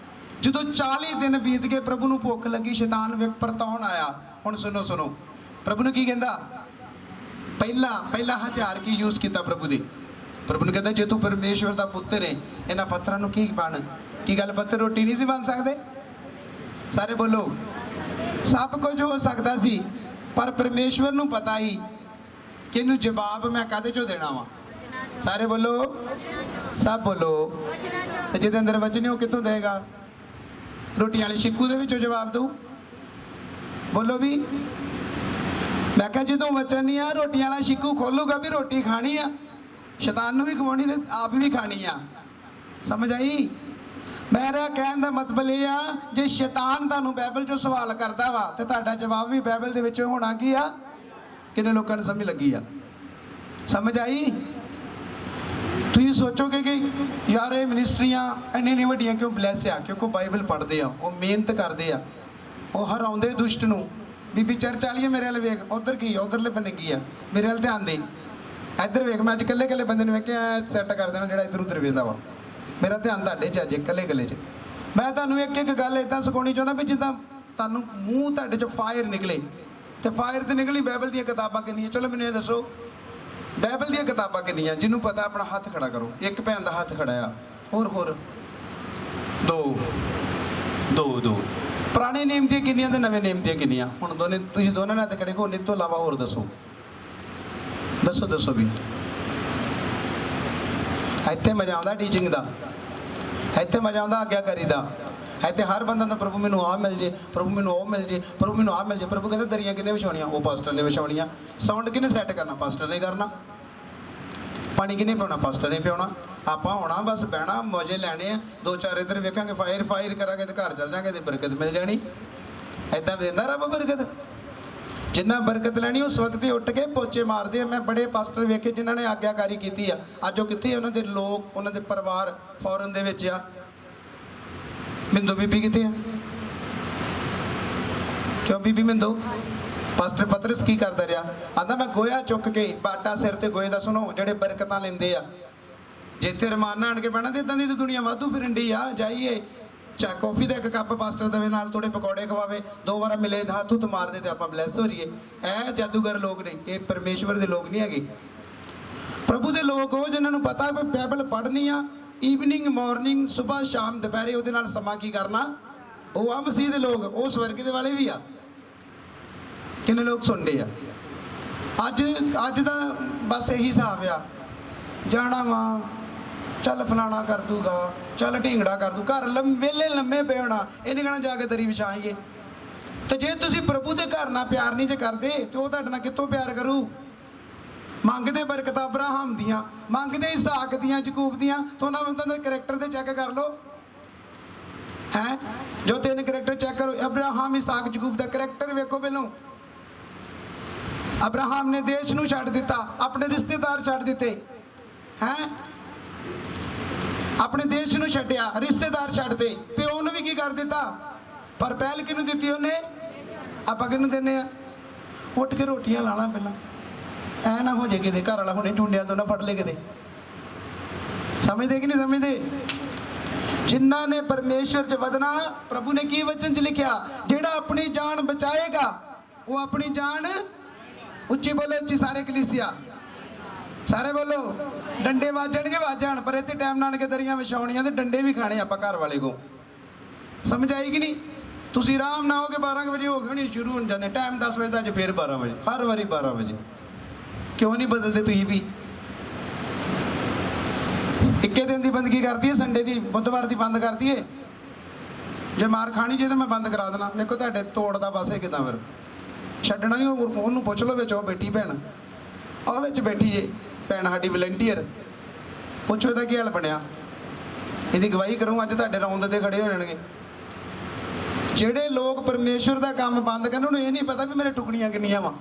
ਜਦੋਂ 40 ਦਿਨ ਬੀਤ ਗਏ, ਪ੍ਰਭੂ ਨੂੰ ਭੁੱਖ ਲੱਗੀ, ਸ਼ੈਤਾਨ ਵੇਖ ਪਰਤਾਉਣ ਆਇਆ। ਹੁਣ ਸੁਣੋ, ਪ੍ਰਭੂ ਨੂੰ ਕੀ ਕਹਿੰਦਾ। ਪਹਿਲਾ ਹਥਿਆਰ ਕੀ ਯੂਜ਼ ਕੀਤਾ ਪ੍ਰਭੂ ਦੇ। ਪ੍ਰਭੂ ਨੂੰ ਕਹਿੰਦਾ ਜੇ ਤੂੰ ਪਰਮੇਸ਼ਵਰ ਦਾ ਪੁੱਤਰ ਹੈ, ਇਹਨਾਂ ਪੱਥਰਾਂ ਨੂੰ ਕੀ ਬਣ। ਕੀ ਗੱਲ, ਪੱਥਰ ਰੋਟੀ ਨਹੀਂ ਸੀ ਬਣ ਸਕਦੇ। ਸਾਰੇ ਬੋਲੋ, ਸਭ ਕੁਝ ਹੋ ਸਕਦਾ ਸੀ, ਪਰ ਪਰਮੇਸ਼ਵਰ ਨੂੰ ਪਤਾ ਹੀ ਕਿ ਇਹਨੂੰ ਜਵਾਬ ਮੈਂ ਕਾਹਦੇ 'ਚੋਂ ਦੇਣਾ ਵਾ। ਸਾਰੇ ਬੋਲੋ, ਸਭ ਬੋਲੋ। ਤੇ ਜਿਹਦੇ ਅੰਦਰ ਵਚਨ ਉਹ ਕਿੱਥੋਂ ਦੇਗਾ। ਰੋਟੀ ਵਾਲੇ ਛਿੱਕੂ ਦੇ ਵਿੱਚੋਂ ਜਵਾਬ ਦਊ। ਬੋਲੋ ਵੀ। ਮੈਂ ਕਿਹਾ ਜਦੋਂ ਵਚਨ ਨਹੀਂ ਆ, ਰੋਟੀ ਵਾਲਾ ਛਿੱਕੂ ਖੋਲੂਗਾ ਵੀ ਰੋਟੀ ਖਾਣੀ ਆ, ਸ਼ੈਤਾਨ ਨੂੰ ਵੀ ਖਵਾਉਣੀ ਤੇ ਆਪ ਵੀ ਖਾਣੀ ਆ। ਸਮਝ ਆਈ। ਮੇਰਾ ਕਹਿਣ ਦਾ ਮਤਲਬ ਇਹ ਆ, ਜੇ ਸ਼ੈਤਾਨ ਤੁਹਾਨੂੰ ਬਾਈਬਲ 'ਚੋਂ ਸਵਾਲ ਕਰਦਾ ਵਾ ਤੇ ਤੁਹਾਡਾ ਜਵਾਬ ਵੀ ਬਾਈਬਲ ਦੇ ਵਿੱਚੋਂ ਹੋਣਾ ਕੀ ਆ। ਕਿੰਨੇ ਲੋਕਾਂ ਨੂੰ ਸਮਝ ਲੱਗੀ ਆ। ਸਮਝ ਆਈ। ਤੁਸੀਂ ਸੋਚੋਗੇ ਕਿ ਯਾਰ ਇਹ ਮਿਨਿਸਟਰੀਆਂ ਇੰਨੀ ਵੱਡੀਆਂ ਕਿਉਂ ਬਲੈਸ ਆ, ਕਿਉਂਕਿ ਬਾਈਬਲ ਪੜ੍ਹਦੇ ਆ, ਉਹ ਮਿਹਨਤ ਕਰਦੇ ਆ, ਉਹ ਹਰਾਉਂਦੇ ਦੁਸ਼ਟ ਨੂੰ। ਬੀਬੀ ਚਰਚ ਵਾਲੀ ਮੇਰੇ ਵੱਲ ਵੇਖ, ਉਧਰ ਕੀ, ਉਧਰਲੇ ਬੰਨੇ ਕੀ ਆ, ਮੇਰੇ ਵੱਲ ਧਿਆਨ ਦੇ। ਇੱਧਰ ਵੇਖ, ਮੈਂ ਅੱਜ ਇਕੱਲੇ ਇਕੱਲੇ ਬੰਦੇ ਨੂੰ ਵੇਖਿਆ ਸੈੱਟ ਕਰ ਦੇਣਾ ਜਿਹੜਾ ਇੱਧਰ ਉੱਧਰ ਵੇਖਦਾ ਵਾ। ਮੇਰਾ ਧਿਆਨ ਤੁਹਾਡੇ 'ਚ ਅੱਜ ਇਕੱਲੇ ਇਕੱਲੇ 'ਚ। ਮੈਂ ਤੁਹਾਨੂੰ ਇੱਕ ਇੱਕ ਗੱਲ ਇੱਦਾਂ ਸਿਖਾਉਣੀ ਚਾਹੁੰਦਾ ਵੀ ਜਿੱਦਾਂ ਤੁਹਾਨੂੰ ਮੂੰਹ ਤੁਹਾਡੇ 'ਚੋਂ ਫਾਇਰ ਨਿਕਲੇ, ਤੇ ਫਾਇਰ ਤੇ ਨਿਕਲੀ। ਬਾਈਬਲ ਦੀਆਂ ਕਿਤਾਬਾਂ ਕਿੰਨੀਆਂ? ਚਲੋ ਮੈਨੂੰ ਇਹ ਦੱਸੋ, ਬਾਈਬਲ ਦੀਆਂ ਕਿਤਾਬਾਂ ਕਿੰਨੀਆਂ? ਜਿਹਨੂੰ ਪਤਾ ਆਪਣਾ ਹੱਥ ਖੜਾ ਕਰੋ। ਇੱਕ ਭੈਣ ਦਾ ਹੱਥ ਖੜਾ ਆ। ਹੋਰ ਦੋ ਪੁਰਾਣੇ ਨੇਮ ਦੀਆਂ ਕਿੰਨੀਆਂ ਤੇ ਨਵੇਂ ਨੇਮ ਦੀਆਂ ਕਿੰਨੀਆਂ? ਹੁਣ ਦੋਨੇ ਤੁਸੀਂ ਦੋਨਾਂ ਨੇ ਹੱਥ ਖੜੇ ਕਰੋ। ਇਸ ਤੋਂ ਇਲਾਵਾ ਹੋਰ ਦੱਸੋ ਵੀ। ਇੱਥੇ ਮਜ਼ਾ ਆਉਂਦਾ ਟੀਚਿੰਗ ਦਾ, ਇੱਥੇ ਮਜ਼ਾ ਆਉਂਦਾ ਆਗਿਆਕਾਰੀ ਦਾ। ਇੱਥੇ ਹਰ ਬੰਦਾ ਦਾ ਪ੍ਰਭੂ ਮੈਨੂੰ ਆਹ ਮਿਲ ਜੇ, ਪ੍ਰਭੂ ਮੈਨੂੰ ਉਹ ਮਿਲ ਜੇ, ਪ੍ਰਭੂ ਮੈਨੂੰ ਆਹ ਮਿਲ ਜੇ। ਪ੍ਰਭੂ ਕਹਿੰਦਾ ਦਰੀਆਂ ਕਿਹਨੇ ਵਿਛਾਉਣੀਆਂ? ਉਹ ਪਾਸਟਰ ਨੇ ਵਿਛਾਉਣੀਆਂ। ਸਾਊਂਡ ਕਿਹਨੇ ਸੈੱਟ ਕਰਨਾ? ਪਾਸਟਰ ਨੇ ਕਰਨਾ। ਪਾਣੀ ਕਿਹਨੇ ਪਿਉਣਾ? ਪਾਸਟਰ ਨੇ ਪਿਉਣਾ। ਆਪਾਂ ਹੋਣਾ ਬਸ ਬਹਿਣਾ, ਮੌਜੇ ਲੈਣੇ ਆ। ਦੋ ਚਾਰ ਇੱਧਰ ਵੇਖਾਂਗੇ, ਫਾਇਰ ਕਰਾਂਗੇ ਤੇ ਘਰ ਚੱਲ ਜਾਾਂਗੇ ਤੇ ਬਰਕਤ ਮਿਲ ਜਾਣੀ। ਏਦਾਂ ਦਿੰਦਾ ਰੱਬ ਬਰਕਤ। ਜਿੰਨਾ ਬਰਕਤ ਲੈਣੀ ਉਸ ਵਕਤ ਹੀ ਉੱਠ ਕੇ ਪੋਚੇ ਮਾਰਦੇ ਆ। ਮੈਂ ਬੜੇ ਪਾਸਟਰ ਵੇਖੇ ਜਿਨ੍ਹਾਂ ਨੇ ਆਗਿਆਕਾਰੀ ਕੀਤੀ ਆ। ਅੱਜ ਉਹ ਕਿੱਥੇ? ਉਹਨਾਂ ਦੇ ਲੋਕ, ਉਹਨਾਂ ਦੇ ਪਰਿਵਾਰ ਫੋਰਨ ਦੇ ਵਿੱਚ ਆ। ਮਿੰਦੋ ਬੀਬੀ ਕਿੱਥੇ ਆ? ਕਿਉਂ ਬੀਬੀ ਮਿੰਦੋ? ਪਾਸਟਰ ਪਤਰਸ ਕੀ ਕਰਦਾ ਰਿਹਾ? ਆਂਦਾ ਮੈਂ ਗੋਇਆ ਚੁੱਕ ਕੇ ਬਾਟਾ ਸਿਰ ਤੇ ਗੋਏ ਦਾ। ਸੁਣੋ, ਜਿਹੜੇ ਬਰਕਤਾਂ ਲੈਂਦੇ ਆ, ਜੇ ਇੱਥੇ ਰਮਾਨ ਆਣ ਕੇ ਬਹਿਣਾ ਤੇ ਇਦਾਂ ਦੀ ਤਾਂ ਦੁਨੀਆ ਵਾਧੂ ਫਿਰਨ ਡਈ ਆ। ਜਾਈਏ ਚਾਹ ਕੌਫੀ ਦਾ ਇੱਕ ਕੱਪ ਪਾਸਟਰ ਦੇਵੇ, ਨਾਲ ਥੋੜੇ ਪਕੌੜੇ ਖਵਾਵੇ, 2 ਵਾਰ ਮਿਲੇ ਹੱਥ ਹੁੱਥ ਮਾਰਦੇ ਤੇ ਆਪਾਂ ਬਲੈਸ ਹੋ ਰਹੀਏ। ਇਹ ਜਾਦੂਗਰ ਲੋਕ ਨੇ, ਇਹ ਪਰਮੇਸ਼ਵਰ ਦੇ ਲੋਕ ਨਹੀਂ ਹੈਗੇ। ਪ੍ਰਭੂ ਦੇ ਲੋਕ ਉਹ ਜਿਨ੍ਹਾਂ ਨੂੰ ਪਤਾ ਵੀ ਬਾਈਬਲ ਪੜ੍ਹਨੀ ਆ, ਈਵਨਿੰਗ ਮਾਰਨਿੰਗ, ਸਵੇਰ ਸ਼ਾਮ ਦੁਪਹਿਰੇ ਉਹਦੇ ਨਾਲ ਸਮਾਂ ਕੀ ਕਰਨਾ। ਉਹ ਆ ਮਸੀਹ ਦੇ ਲੋਕ। ਉਹ ਸਵਰਗ ਦੇ ਵਾਲੇ ਵੀ ਆ। ਕਿੰਨੇ ਲੋਕ ਸੁਣਦੇ ਆ? ਅੱਜ ਦਾ ਬਸ ਇਹੀ ਹਿਸਾਬ ਆ। ਜਾਣਾ ਵਾ, ਚੱਲ ਫਲਾਣਾ ਕਰ ਦੂਗਾ, ਚੱਲ ਢੀਂਗੜਾ ਕਰ ਦੂ। ਘਰ ਵੇਲੇ ਲੰਮੇ ਪਏ ਹੋਣਾ, ਇਹ ਨਹੀਂ ਕਹਿਣਾ ਜਾ ਕੇ ਦਰੀ ਵਿਛਾਈਏ। ਤੇ ਜੇ ਤੁਸੀਂ ਪ੍ਰਭੂ ਦੇ ਘਰ ਨਾਲ ਪਿਆਰ ਨਹੀਂ ਜੇ ਕਰਦੇ ਤੇ ਉਹ ਤੁਹਾਡੇ ਨਾਲ ਕਿੱਥੋਂ ਪਿਆਰ ਕਰੂ? ਮੰਗਦੇ ਬਰਕਤਾਂ ਅਬਰਾਹਮ ਦੀਆਂ, ਮੰਗਦੇ ਇਸਾਕ ਦੀਆਂ, ਯਕੂਬ ਦੀਆਂ। ਤਾਂ ਉਹਨਾਂ ਦੇ ਕਰੈਕਟਰ ਤੇ ਚੈੱਕ ਕਰ ਲਓ ਹੈ। ਜੋ 3 ਕਰੈਕਟਰ ਚੈੱਕ ਕਰੋ, ਅਬਰਾਹਮ, ਇਸਾਕ, ਯਕੂਬ ਦਾ ਕਰੈਕਟਰ ਵੇਖੋ ਪਹਿਲੋਂ। ਅਬਰਾਹਮ ਨੇ ਦੇਸ਼ ਨੂੰ ਛੱਡ ਦਿੱਤਾ, ਆਪਣੇ ਰਿਸ਼ਤੇਦਾਰ ਛੱਡ ਦਿੱਤੇ ਹੈ। ਆਪਣੇ ਦੇਸ਼ ਨੂੰ ਛੱਡਿਆ, ਰਿਸ਼ਤੇਦਾਰ ਛੱਡਦੇ, ਪਿਓ ਨੂੰ ਵੀ ਕੀ ਕਰ ਦਿੱਤਾ? ਪਰ ਪਹਿਲ ਕਿਹਨੂੰ ਦਿੱਤੀ ਉਹਨੇ? ਆਪਾਂ ਕਿਹਨੂੰ ਦਿੰਦੇ ਆ? ਉੱਠ ਕੇ ਰੋਟੀਆਂ ਲਾਣਾ ਪਹਿਲਾਂ। ਐ ਨਾ ਹੋ ਜੇ ਕਿਤੇ ਘਰ ਵਾਲਾ ਹੁਣੇ ਚੁੰਡਿਆਂ ਤੋਂ ਨਾ ਫੜ ਲੇ ਕਿਤੇ। ਸਮਝਦੇ ਕਿ ਨਹੀਂ ਸਮਝਦੇ? ਜਿਨ੍ਹਾਂ ਨੇ ਪਰਮੇਸ਼ਵਰ 'ਚ ਵਧਣਾ, ਪ੍ਰਭੂ ਨੇ ਕੀ ਵਚਨ 'ਚ ਲਿਖਿਆ? ਜਿਹੜਾ ਆਪਣੀ ਜਾਨ ਬਚਾਏਗਾ ਉਹ ਆਪਣੀ ਜਾਨ, ਉੱਚੀ ਬੋਲੋ, ਉੱਚੀ ਸਾਰੇ ਕਲੀਸਿਆ, ਸਾਰੇ ਬੋਲੋ। ਡੰਡੇ ਵੱਜਣਗੇ ਵੱਜ ਜਾਣ, ਪਰ ਇੱਥੇ ਟਾਈਮ ਨਾਲ ਕੇ ਦਰੀਆਂ ਵਿਛਾਉਣੀਆਂ ਤੇ ਡੰਡੇ ਵੀ ਖਾਣੇ ਆਪਾਂ ਘਰ ਵਾਲੇ ਕੋ। ਸਮਝ ਆਈ ਕਿ ਨਹੀਂ? ਤੁਸੀਂ ਆਰਾਮ ਨਾਲ ਹੋਗੇ 12 ਵਜੇ ਹੋ ਗਏ ਨਹੀਂ ਸ਼ੁਰੂ ਹੋ ਜਾਂਦੇ। ਟਾਈਮ 10 ਵਜੇ ਦਾ, ਅੱਜ ਫੇਰ 12 ਵਜੇ, ਹਰ ਵਾਰੀ 12 ਵਜੇ। ਕਿਉਂ ਨਹੀਂ ਬਦਲਦੇ ਤੁਸੀਂ ਵੀ? ਇੱਕੇ ਦਿਨ ਦੀ ਬੰਦਗੀ ਕਰਦੀ ਹੈ, ਸੰਡੇ ਦੀ, ਬੁੱਧਵਾਰ ਦੀ ਬੰਦ ਕਰਦੀ ਹੈ। ਜੇ ਮਾਰ ਖਾਣੀ ਜੇ ਤਾਂ ਮੈਂ ਬੰਦ ਕਰਾ ਦੇਣਾ। ਵੇਖੋ ਤੁਹਾਡੇ ਤੋੜ ਦਾ ਬਸ ਇਹ ਕਿਦਾਂ ਫਿਰ ਛੱਡਣਾ ਨਹੀਂ। ਉਹਨੂੰ ਪੁੱਛ ਲਓ ਵਿੱਚ ਉਹ ਬੈਠੀ ਭੈਣ, ਆਹ ਵਿੱਚ ਬੈਠੀ ਏ ਭੈਣ ਸਾਡੀ ਵਲੰਟੀਅਰ, ਪੁੱਛੋ ਇਹਦਾ ਕੀ ਹਾਲ ਬਣਿਆ। ਇਹਦੀ ਗਵਾਹੀ ਕਰੂੰ, ਅੱਜ ਤੁਹਾਡੇ ਰੌਂਦ ਤੇ ਖੜੇ ਹੋ ਜਾਣਗੇ। ਜਿਹੜੇ ਲੋਕ ਪਰਮੇਸ਼ਵਰ ਦਾ ਕੰਮ ਬੰਦ ਕਰਨ, ਉਹਨੂੰ ਇਹ ਨਹੀਂ ਪਤਾ ਵੀ ਮੇਰੇ ਟੁਕੜੀਆਂ ਕਿੰਨੀਆਂ ਵਾ।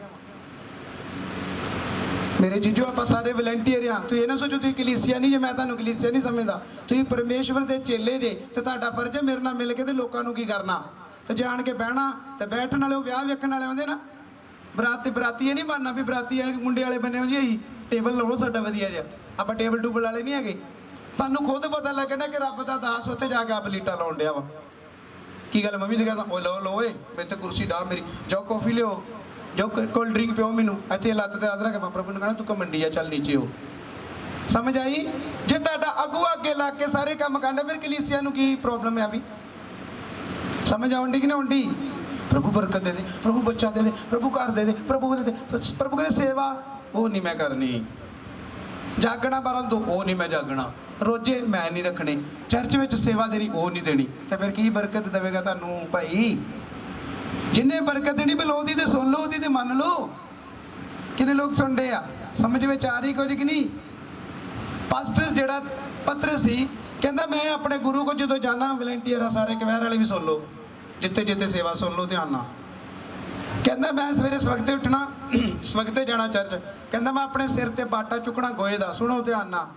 ਮੇਰੇ ਜੀਜੋ ਆਪਾਂ ਸਾਰੇ ਵਲੰਟੀਅਰ ਆ। ਤੁਸੀਂ ਇਹ ਨਾ ਸੋਚੋ ਤੁਸੀਂ ਕਲੀਸਿਆ ਨਹੀਂ ਜੇ, ਮੈਂ ਤੁਹਾਨੂੰ ਕਲੀਸਿਆ ਨਹੀਂ ਸਮਝਦਾ। ਤੁਸੀਂ ਪਰਮੇਸ਼ਵਰ ਦੇ ਚੇਲੇ ਜੇ ਤੇ ਤੁਹਾਡਾ ਫਰਜ਼ ਹੈ ਮੇਰੇ ਨਾਲ ਮਿਲ ਕੇ ਤੇ ਲੋਕਾਂ ਨੂੰ ਕੀ ਕਰਨਾ ਤੇ ਜਾਣ ਕੇ ਬਹਿਣਾ। ਤੇ ਬੈਠਣ ਵਾਲੇ ਉਹ ਵਿਆਹ ਵੇਖਣ ਵਾਲੇ ਆਉਂਦੇ ਨਾ, ਬਰਾਤੀ ਇਹ ਨਹੀਂ ਬਣਨਾ ਵੀ ਬਰਾਤੀ ਆ ਮੁੰਡੇ ਵਾਲੇ ਬਣੇ ਹੋ ਜੀ ਅਸੀਂ ਟੇਬਲ ਲਾਓ ਸਾਡਾ ਵਧੀਆ ਜਿਹਾ। ਆਪਾਂ ਟੇਬਲ ਟੂਬਲ ਵਾਲੇ ਨਹੀਂ ਹੈਗੇ। ਤੁਹਾਨੂੰ ਖੁਦ ਪਤਾ ਲੱਗਣਾ ਕਿ ਰੱਬ ਦਾ ਦਾਸ ਉੱਥੇ ਜਾ ਕੇ ਆਪ ਲੀਟਾ ਲਾਉਣ ਡਿਆ ਵਾ। ਕੀ ਗੱਲ ਮੰਮੀ ਤੇ ਕਹਿੰਦਾ ਓ ਲਓ ਏ ਮੇਰੇ ਤੇ ਕੁਰਸੀ ਡਾ ਮੇਰੀ, ਜਾਓ ਕੌਫੀ ਲਿਓ, ਜਾਓ ਕੋਲਡ ਡਰਿੰਕ ਪਿਓ ਮੈਨੂੰ। ਇੱਥੇ ਲੱਤ ਤੇ ਹੱਥ ਰੱਖ ਕੇ ਪ੍ਰਭੂ ਨੂੰ ਕਹਿਣਾ ਤੂੰ ਕਮੰਡੀ ਆ, ਚੱਲ ਨੀਚੇ ਹੋ। ਸਮਝ ਆਈ? ਜੇ ਤੁਹਾਡਾ ਅਗੂ ਅੱਗੇ ਲੱਗ ਕੇ ਸਾਰੇ ਕੰਮ ਕਰਦਾ, ਫਿਰ ਕਲੀਸਿਆ ਨੂੰ ਕੀ ਪ੍ਰੋਬਲਮ ਹੈ? ਵੀ ਸਮਝ ਆਉਂਦੀ ਕਿ ਨਹੀਂ ਆਉਂਦੀ? ਪ੍ਰਭੂ ਬਰਕਤ ਦੇ ਦੇ, ਪ੍ਰਭੂ ਬੱਚਾ ਦੇ ਦੇ, ਪ੍ਰਭੂ ਘਰ ਦੇ ਦੇ, ਪ੍ਰਭੂ ਦੇ ਦੇ। ਪ੍ਰਭੂ ਕਹਿੰਦੇ ਸੇਵਾ ਉਹ ਨਹੀਂ ਮੈਂ ਕਰਨੀ, ਜਾਗਣਾ 12 ਤੋਂ ਉਹ ਨਹੀਂ ਮੈਂ ਜਾਗਣਾ, ਰੋਜੇ ਮੈਂ ਨਹੀਂ ਰੱਖਣੇ, ਚਰਚ ਵਿੱਚ ਸੇਵਾ ਦੇਣੀ ਉਹ ਨਹੀਂ ਦੇਣੀ। ਤਾਂ ਫਿਰ ਕੀ ਬਰਕਤ ਦੇਵੇਗਾ ਤੁਹਾਨੂੰ ਭਾਈ? ਜਿੰਨੇ ਬਰਕਤ ਦੇਣੀ ਬਿਲ ਉਹਦੀ ਤੇ ਸੁਣ ਲਓ, ਉਹਦੀ ਤੇ ਮੰਨ ਲਓ। ਕਿੰਨੇ ਲੋਕ ਸੁਣਦੇ ਆ? ਸਮਝ ਵਿੱਚ ਆ ਰਹੀ ਕੁਝ ਕਿ ਨਹੀਂ? ਪਾਸਟਰ ਜਿਹੜਾ ਪਤਰਸ ਸੀ ਕਹਿੰਦਾ ਮੈਂ ਆਪਣੇ ਗੁਰੂ ਕੋਲ ਜਦੋਂ ਜਾਣਾ, ਵਲੰਟੀਅਰ ਆ ਸਾਰੇ ਕਵੈਰ ਵਾਲੇ ਵੀ ਸੁਣ ਲਓ, ਜਿੱਥੇ ਜਿੱਥੇ ਸੇਵਾ ਸੁਣ ਲਓ ਧਿਆਨ ਨਾਲ। ਕਹਿੰਦਾ ਮੈਂ ਸਵੇਰੇ ਸਵਖਤੇ ਉੱਠਣਾ, ਸਵਖਤੇ ਜਾਣਾ ਚਰਚ। ਕਹਿੰਦਾ ਮੈਂ ਆਪਣੇ ਸਿਰ ਤੇ ਬਾਟਾ ਚੁੱਕਣਾ ਗੋਏ ਦਾ। ਸੁਣੋ ਧਿਆਨ ਨਾਲ,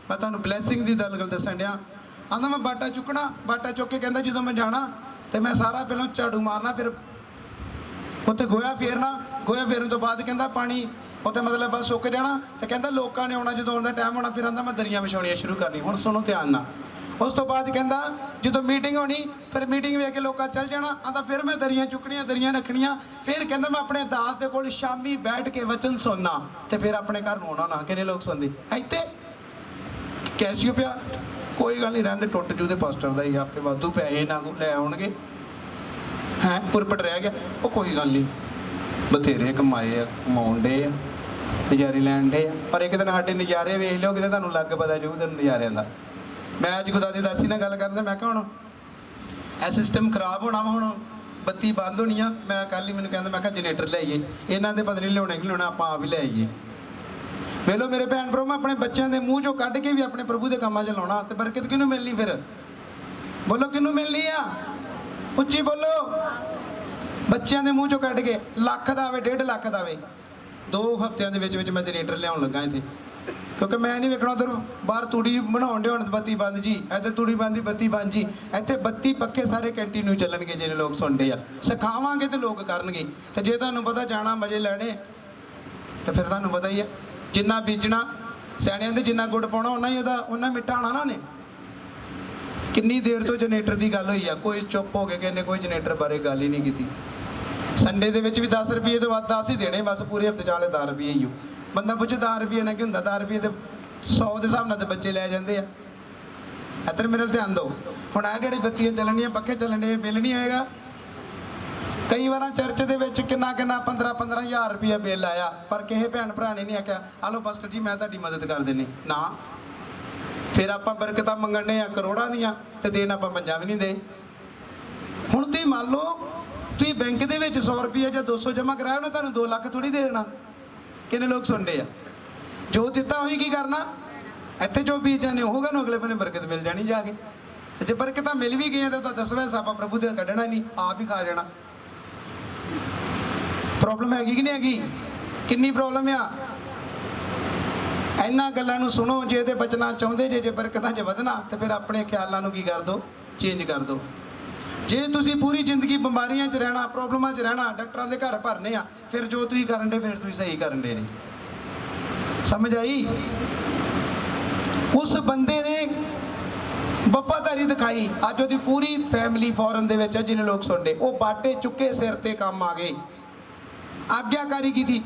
ਮੈਂ ਤੁਹਾਨੂੰ ਬਲੈਸਿੰਗ ਦੀ ਗੱਲ ਦੱਸਣ ਡਿਆ। ਆਂਦਾ ਮੈਂ ਬਾਟਾ ਚੁੱਕਣਾ, ਬਾਟਾ ਚੁੱਕ ਕੇ ਕਹਿੰਦਾ ਜਦੋਂ ਮੈਂ ਜਾਣਾ ਤੇ ਮੈਂ ਸਾਰਾ ਪਹਿਲਾਂ ਝਾੜੂ ਮਾਰਨਾ, ਫਿਰ ਉੱਥੇ ਗੋਇਆ ਫੇਰਨਾ। ਗੋਇਆ ਫੇਰਨ ਤੋਂ ਬਾਅਦ ਕਹਿੰਦਾ ਪਾਣੀ ਉੱਥੇ ਮਤਲਬ ਬਸ ਸੁੱਕ ਜਾਣਾ। ਤੇ ਕਹਿੰਦਾ ਲੋਕਾਂ ਨੇ ਆਉਣਾ, ਜਦੋਂ ਆਉਣ ਦਾ ਟਾਈਮ ਹੋਣਾ ਫਿਰ ਆਂਦਾ ਮੈਂ ਦਰੀਆਂ ਵਿਛਾਉਣੀਆਂ ਸ਼ੁਰੂ ਕਰਨੀ। ਹੁਣ ਸੁਣੋ ਧਿਆਨ ਨਾਲ। ਉਸ ਤੋਂ ਬਾਅਦ ਕਹਿੰਦਾ ਜਦੋਂ ਮੀਟਿੰਗ ਹੋਣੀ, ਫਿਰ ਮੀਟਿੰਗ ਵੇਖ ਕੇ ਲੋਕਾਂ ਚੱਲ ਜਾਣਾ। ਆਂਦਾ ਫਿਰ ਮੈਂ ਦਰੀਆਂ ਚੁੱਕਣੀਆਂ, ਦਰੀਆਂ ਰੱਖਣੀਆਂ। ਫਿਰ ਕਹਿੰਦਾ ਮੈਂ ਆਪਣੇ ਦਾਸ ਦੇ ਕੋਲ ਸ਼ਾਮੀ ਬੈਠ ਕੇ ਵਚਨ ਸੁਣਨਾ ਤੇ ਫਿਰ ਆਪਣੇ ਘਰ ਨੂੰ ਆਉਣਾ ਨਾ। ਕਿੰਨੇ ਲੋਕ ਸੁਣਦੇ ਇੱਥੇ ਕੈਸੀਓ ਪਿਆ, ਕੋਈ ਗੱਲ ਨਹੀਂ ਰਹਿੰਦੇ, ਟੁੱਟ ਜੂ ਦੇ ਪਾਸਟਰ ਦਾ ਹੀ ਆਪੇ ਵਾਧੂ ਪੈਸੇ ਨਾ ਲੈ ਆਉਣਗੇ। ਹੈ ਪੁਰਪਟ ਰਹਿ ਗਿਆ, ਉਹ ਕੋਈ ਗੱਲ ਨਹੀਂ, ਬਥੇਰੇ ਕਮਾਏ ਆ, ਕਮਾਉਣ ਡੇ ਆ, ਨਜ਼ਾਰੇ ਲੈਣ ਡੇ ਆ। ਪਰ ਇੱਕ ਦਿਨ ਸਾਡੇ ਨਜ਼ਾਰੇ ਵੇਖ ਲਿਓ ਕਿਤੇ ਤੁਹਾਨੂੰ ਲੱਗ ਪਤਾ ਜੂ ਤੈਨੂੰ ਨਜ਼ਾਰਿਆਂ ਦਾ। ਮੈਂ ਅੱਜ ਖੁਦਾ ਦੀ ਦਾਸੀ ਨਾਲ ਗੱਲ ਕਰਦਾ, ਮੈਂ ਕਿਹਾ ਹੁਣ ਇਹ ਸਿਸਟਮ ਖਰਾਬ ਹੋਣਾ ਵਾ, ਹੁਣ ਬੱਤੀ ਬੰਦ ਹੋਣੀ ਆ। ਮੈਂ ਕੱਲ ਹੀ ਮੈਨੂੰ ਕਹਿੰਦਾ, ਮੈਂ ਕਿਹਾ ਜਨਰੇਟਰ ਲੈ ਆਈਏ, ਇਹਨਾਂ ਦੇ ਪਤਾ ਨਹੀਂ ਲਿਆਉਣਾ ਕਿ ਲਿਆਉਣਾ, ਆਪਾਂ ਆਪ ਹੀ ਲੈ ਆਈਏ। ਵੇਖ ਲਓ ਮੇਰੇ ਭੈਣ ਭਰਾ, ਮੈਂ ਆਪਣੇ ਬੱਚਿਆਂ ਦੇ ਮੂੰਹ ਚੋਂ ਕੱਢ ਕੇ ਵੀ ਆਪਣੇ ਪ੍ਰਭੂ ਦੇ ਕੰਮਾਂ 'ਚ ਲਾਉਣਾ। ਤੇ ਬਰਕਤ ਕਿਹਨੂੰ ਮਿਲਣੀ ਫਿਰ? ਬੋਲੋ ਕਿਹਨੂੰ ਮਿਲਣੀ ਆ? ਉੱਚੀ ਬੋਲੋ। ਬੱਚਿਆਂ ਦੇ ਮੂੰਹ ਚੋਂ ਕੱਢ ਕੇ, ਲੱਖ ਦਾ ਆਵੇ 1.5 ਲੱਖ ਦਾ ਆਵੇ, 2 ਹਫ਼ਤਿਆਂ ਦੇ ਵਿੱਚ ਮੈਂ ਜਨਰੇਟਰ ਲਿਆਉਣ ਲੱਗਾ ਇੱਥੇ। ਕਿਉਂਕਿ ਮੈਂ ਨਹੀਂ ਵੇਖਣਾ ਉਧਰ ਬਾਹਰ ਤੂੜੀ ਬਣਾਉਣ ਦੇ, ਹੁਣ ਬੱਤੀ ਬੰਦ ਜੀ, ਇੱਧਰ ਤੂੜੀ ਬੰਦ ਦੀ ਬੱਤੀ ਬੰਦ ਜੀ। ਇੱਥੇ ਬੱਤੀ ਪੱਕੇ ਸਾਰੇ ਕੰਟੀਨਿਊ ਚੱਲਣਗੇ। ਜਿਹੜੇ ਲੋਕ ਸੁਣਦੇ ਆ, ਸਿਖਾਵਾਂਗੇ ਤੇ ਲੋਕ ਕਰਨਗੇ। ਤੇ ਜੇ ਤੁਹਾਨੂੰ ਪਤਾ ਜਾਣਾ ਮਜ਼ੇ ਲੈਣੇ ਤੇ ਫਿਰ ਤੁਹਾਨੂੰ ਪਤਾ ਹੀ ਹੈ, ਜਿੰਨਾ ਬੀਜਣਾ ਸਿਆਣਿਆਂ ਦੇ, ਜਿੰਨਾ ਗੁੜ ਪਾਉਣਾ ਉਹਨਾਂ ਮਿੱਠਾ ਆਉਣਾ ਨਾ ਉਹਨੇ। ਕਿੰਨੀ ਦੇਰ ਤੋਂ ਜਨਰੇਟਰ ਦੀ ਗੱਲ ਹੋਈ ਆ, ਕੋਈ ਚੁੱਪ ਹੋ ਕੇ ਕਹਿੰਦੇ ਕੋਈ ਜਨਰੇਟਰ ਬਾਰੇ ਗੱਲ ਹੀ ਨਹੀਂ ਕੀਤੀ। ਸੰਡੇ ਦੇ ਵਿੱਚ ਵੀ 10 ਰੁਪਏ ਤੋਂ ਵੱਧ 10 ਹੀ ਦੇਣੇ ਬਸ, ਪੂਰੇ ਹਫ਼ਤੇ ਚਾਲੇ 10 ਰੁਪਏ ਹੀ ਹੋ। ਬੰਦਾ ਪੁੱਛੇ 10 ਰੁਪਏ ਨਾਲ ਕੀ ਹੁੰਦਾ? 10 ਰੁਪਏ ਤੇ 100 ਦੇ ਹਿਸਾਬ ਨਾਲ ਤੇ ਬੱਚੇ ਲੈ ਜਾਂਦੇ ਆ। ਇੱਧਰ ਮੇਰੇ ਵੱਲ ਧਿਆਨ ਦਿਓ। ਹੁਣ ਇਹ ਜਿਹੜੀ ਬੱਤੀਆਂ ਚੱਲਣੀਆਂ, ਪੱਖੇ ਚੱਲਣੇ, ਬਿੱਲ ਨਹੀਂ ਆਏਗਾ। ਕਈ ਵਾਰਾਂ ਚਰਚ ਦੇ ਵਿੱਚ ਕਿੰਨਾ 15-15 ਹਜ਼ਾਰ ਰੁਪਇਆ ਬਿੱਲ ਆਇਆ, ਪਰ ਕਿਸੇ ਭੈਣ ਭਰਾ ਨੇ ਨਹੀਂ ਆਖਿਆ ਆ ਲਓ ਪਾਸਟਰ ਜੀ ਮੈਂ ਤੁਹਾਡੀ ਮਦਦ ਕਰ ਦਿੰਨੀ ਨਾ। ਫਿਰ ਆਪਾਂ ਬਰਕਤਾਂ ਮੰਗਣੇ ਆ ਕਰੋੜਾਂ ਦੀਆਂ ਤੇ ਦੇਣ ਆਪਾਂ ਪੰਜਾਂ ਵੀ ਨਹੀਂ ਦੇ। ਹੁਣ ਤੁਸੀਂ ਮੰਨ ਲਓ ਤੁਸੀਂ ਬੈਂਕ ਦੇ ਵਿੱਚ 100 ਰੁਪਇਆ ਜਾਂ 200 ਜਮ੍ਹਾਂ ਕਰਾਇਆ, ਉਹਨੇ ਤੁਹਾਨੂੰ 2 ਲੱਖ ਥੋੜੀ ਦੇ ਦੇਣਾ। ਕਿੰਨੇ ਲੋਕ ਸੁਣਦੇ ਆ? ਜੋ ਦਿੱਤਾ ਉਹੀ ਕੀ ਕਰਨਾ? ਇੱਥੇ ਜੋ ਬੀਜਾਂ ਨੇ ਉਹ ਨੂੰ ਅਗਲੇ ਬੰਨੇ ਬਰਕਤ ਮਿਲ ਜਾਣੀ ਜਾ ਕੇ। ਤੇ ਜੇ ਬਰਕਤਾਂ ਮਿਲ ਵੀ ਗਈਆਂ ਤਾਂ 10ਵਾਂ ਹਿੱਸਾ ਪ੍ਰਭੂ ਦੇ ਕੱਢਣਾ ਨਹੀਂ, ਆਪ ਹੀ ਖਾ ਜਾਣਾ। ਪ੍ਰੋਬਲਮ ਹੈਗੀ ਕਿ ਨਹੀਂ ਹੈਗੀ? ਕਿੰਨੀ ਪ੍ਰੋਬਲਮ ਆ? ਇਹਨਾਂ ਗੱਲਾਂ ਨੂੰ ਸੁਣੋ। ਜੇ ਇਹਦੇ ਬਚਣਾ ਚਾਹੁੰਦੇ ਜੇ ਬਰਕਤਾਂ 'ਚ ਵਧਣਾ, ਤੇ ਫਿਰ ਆਪਣੇ ਖਿਆਲਾਂ ਨੂੰ ਕੀ ਕਰ ਦਿਓ? ਚੇਂਜ ਕਰ ਦਿਓ। ਜੇ ਤੁਸੀਂ ਪੂਰੀ ਜ਼ਿੰਦਗੀ ਬਿਮਾਰੀਆਂ 'ਚ ਰਹਿਣਾ, ਪ੍ਰੋਬਲਮਾਂ 'ਚ ਰਹਿਣਾ, ਡਾਕਟਰਾਂ ਦੇ ਘਰ ਭਰਨੇ ਆ, ਫਿਰ ਜੋ ਤੁਸੀਂ ਕਰਨ ਦੇ ਫਿਰ ਤੁਸੀਂ ਸਹੀ ਕਰਨ ਦੇ ਨੇ। ਸਮਝ ਆਈ? ਉਸ ਬੰਦੇ ਨੇ ਵਫਾਦਾਰੀ ਦਿਖਾਈ। ਅੱਜ ਉਹਦੀ ਪੂਰੀ ਫੈਮਿਲੀ ਫੋਰਨ ਦੇ ਵਿੱਚ ਹੈ, ਜਿਹਨੇ ਲੋਕ ਸੁਣਦੇ, ਉਹ ਬਾਟੇ ਚੁੱਕੇ ਸਿਰ ਤੇ ਕੰਮ ਆ ਗਏ, ਆਗਿਆਕਾਰੀ ਕੀਤੀ।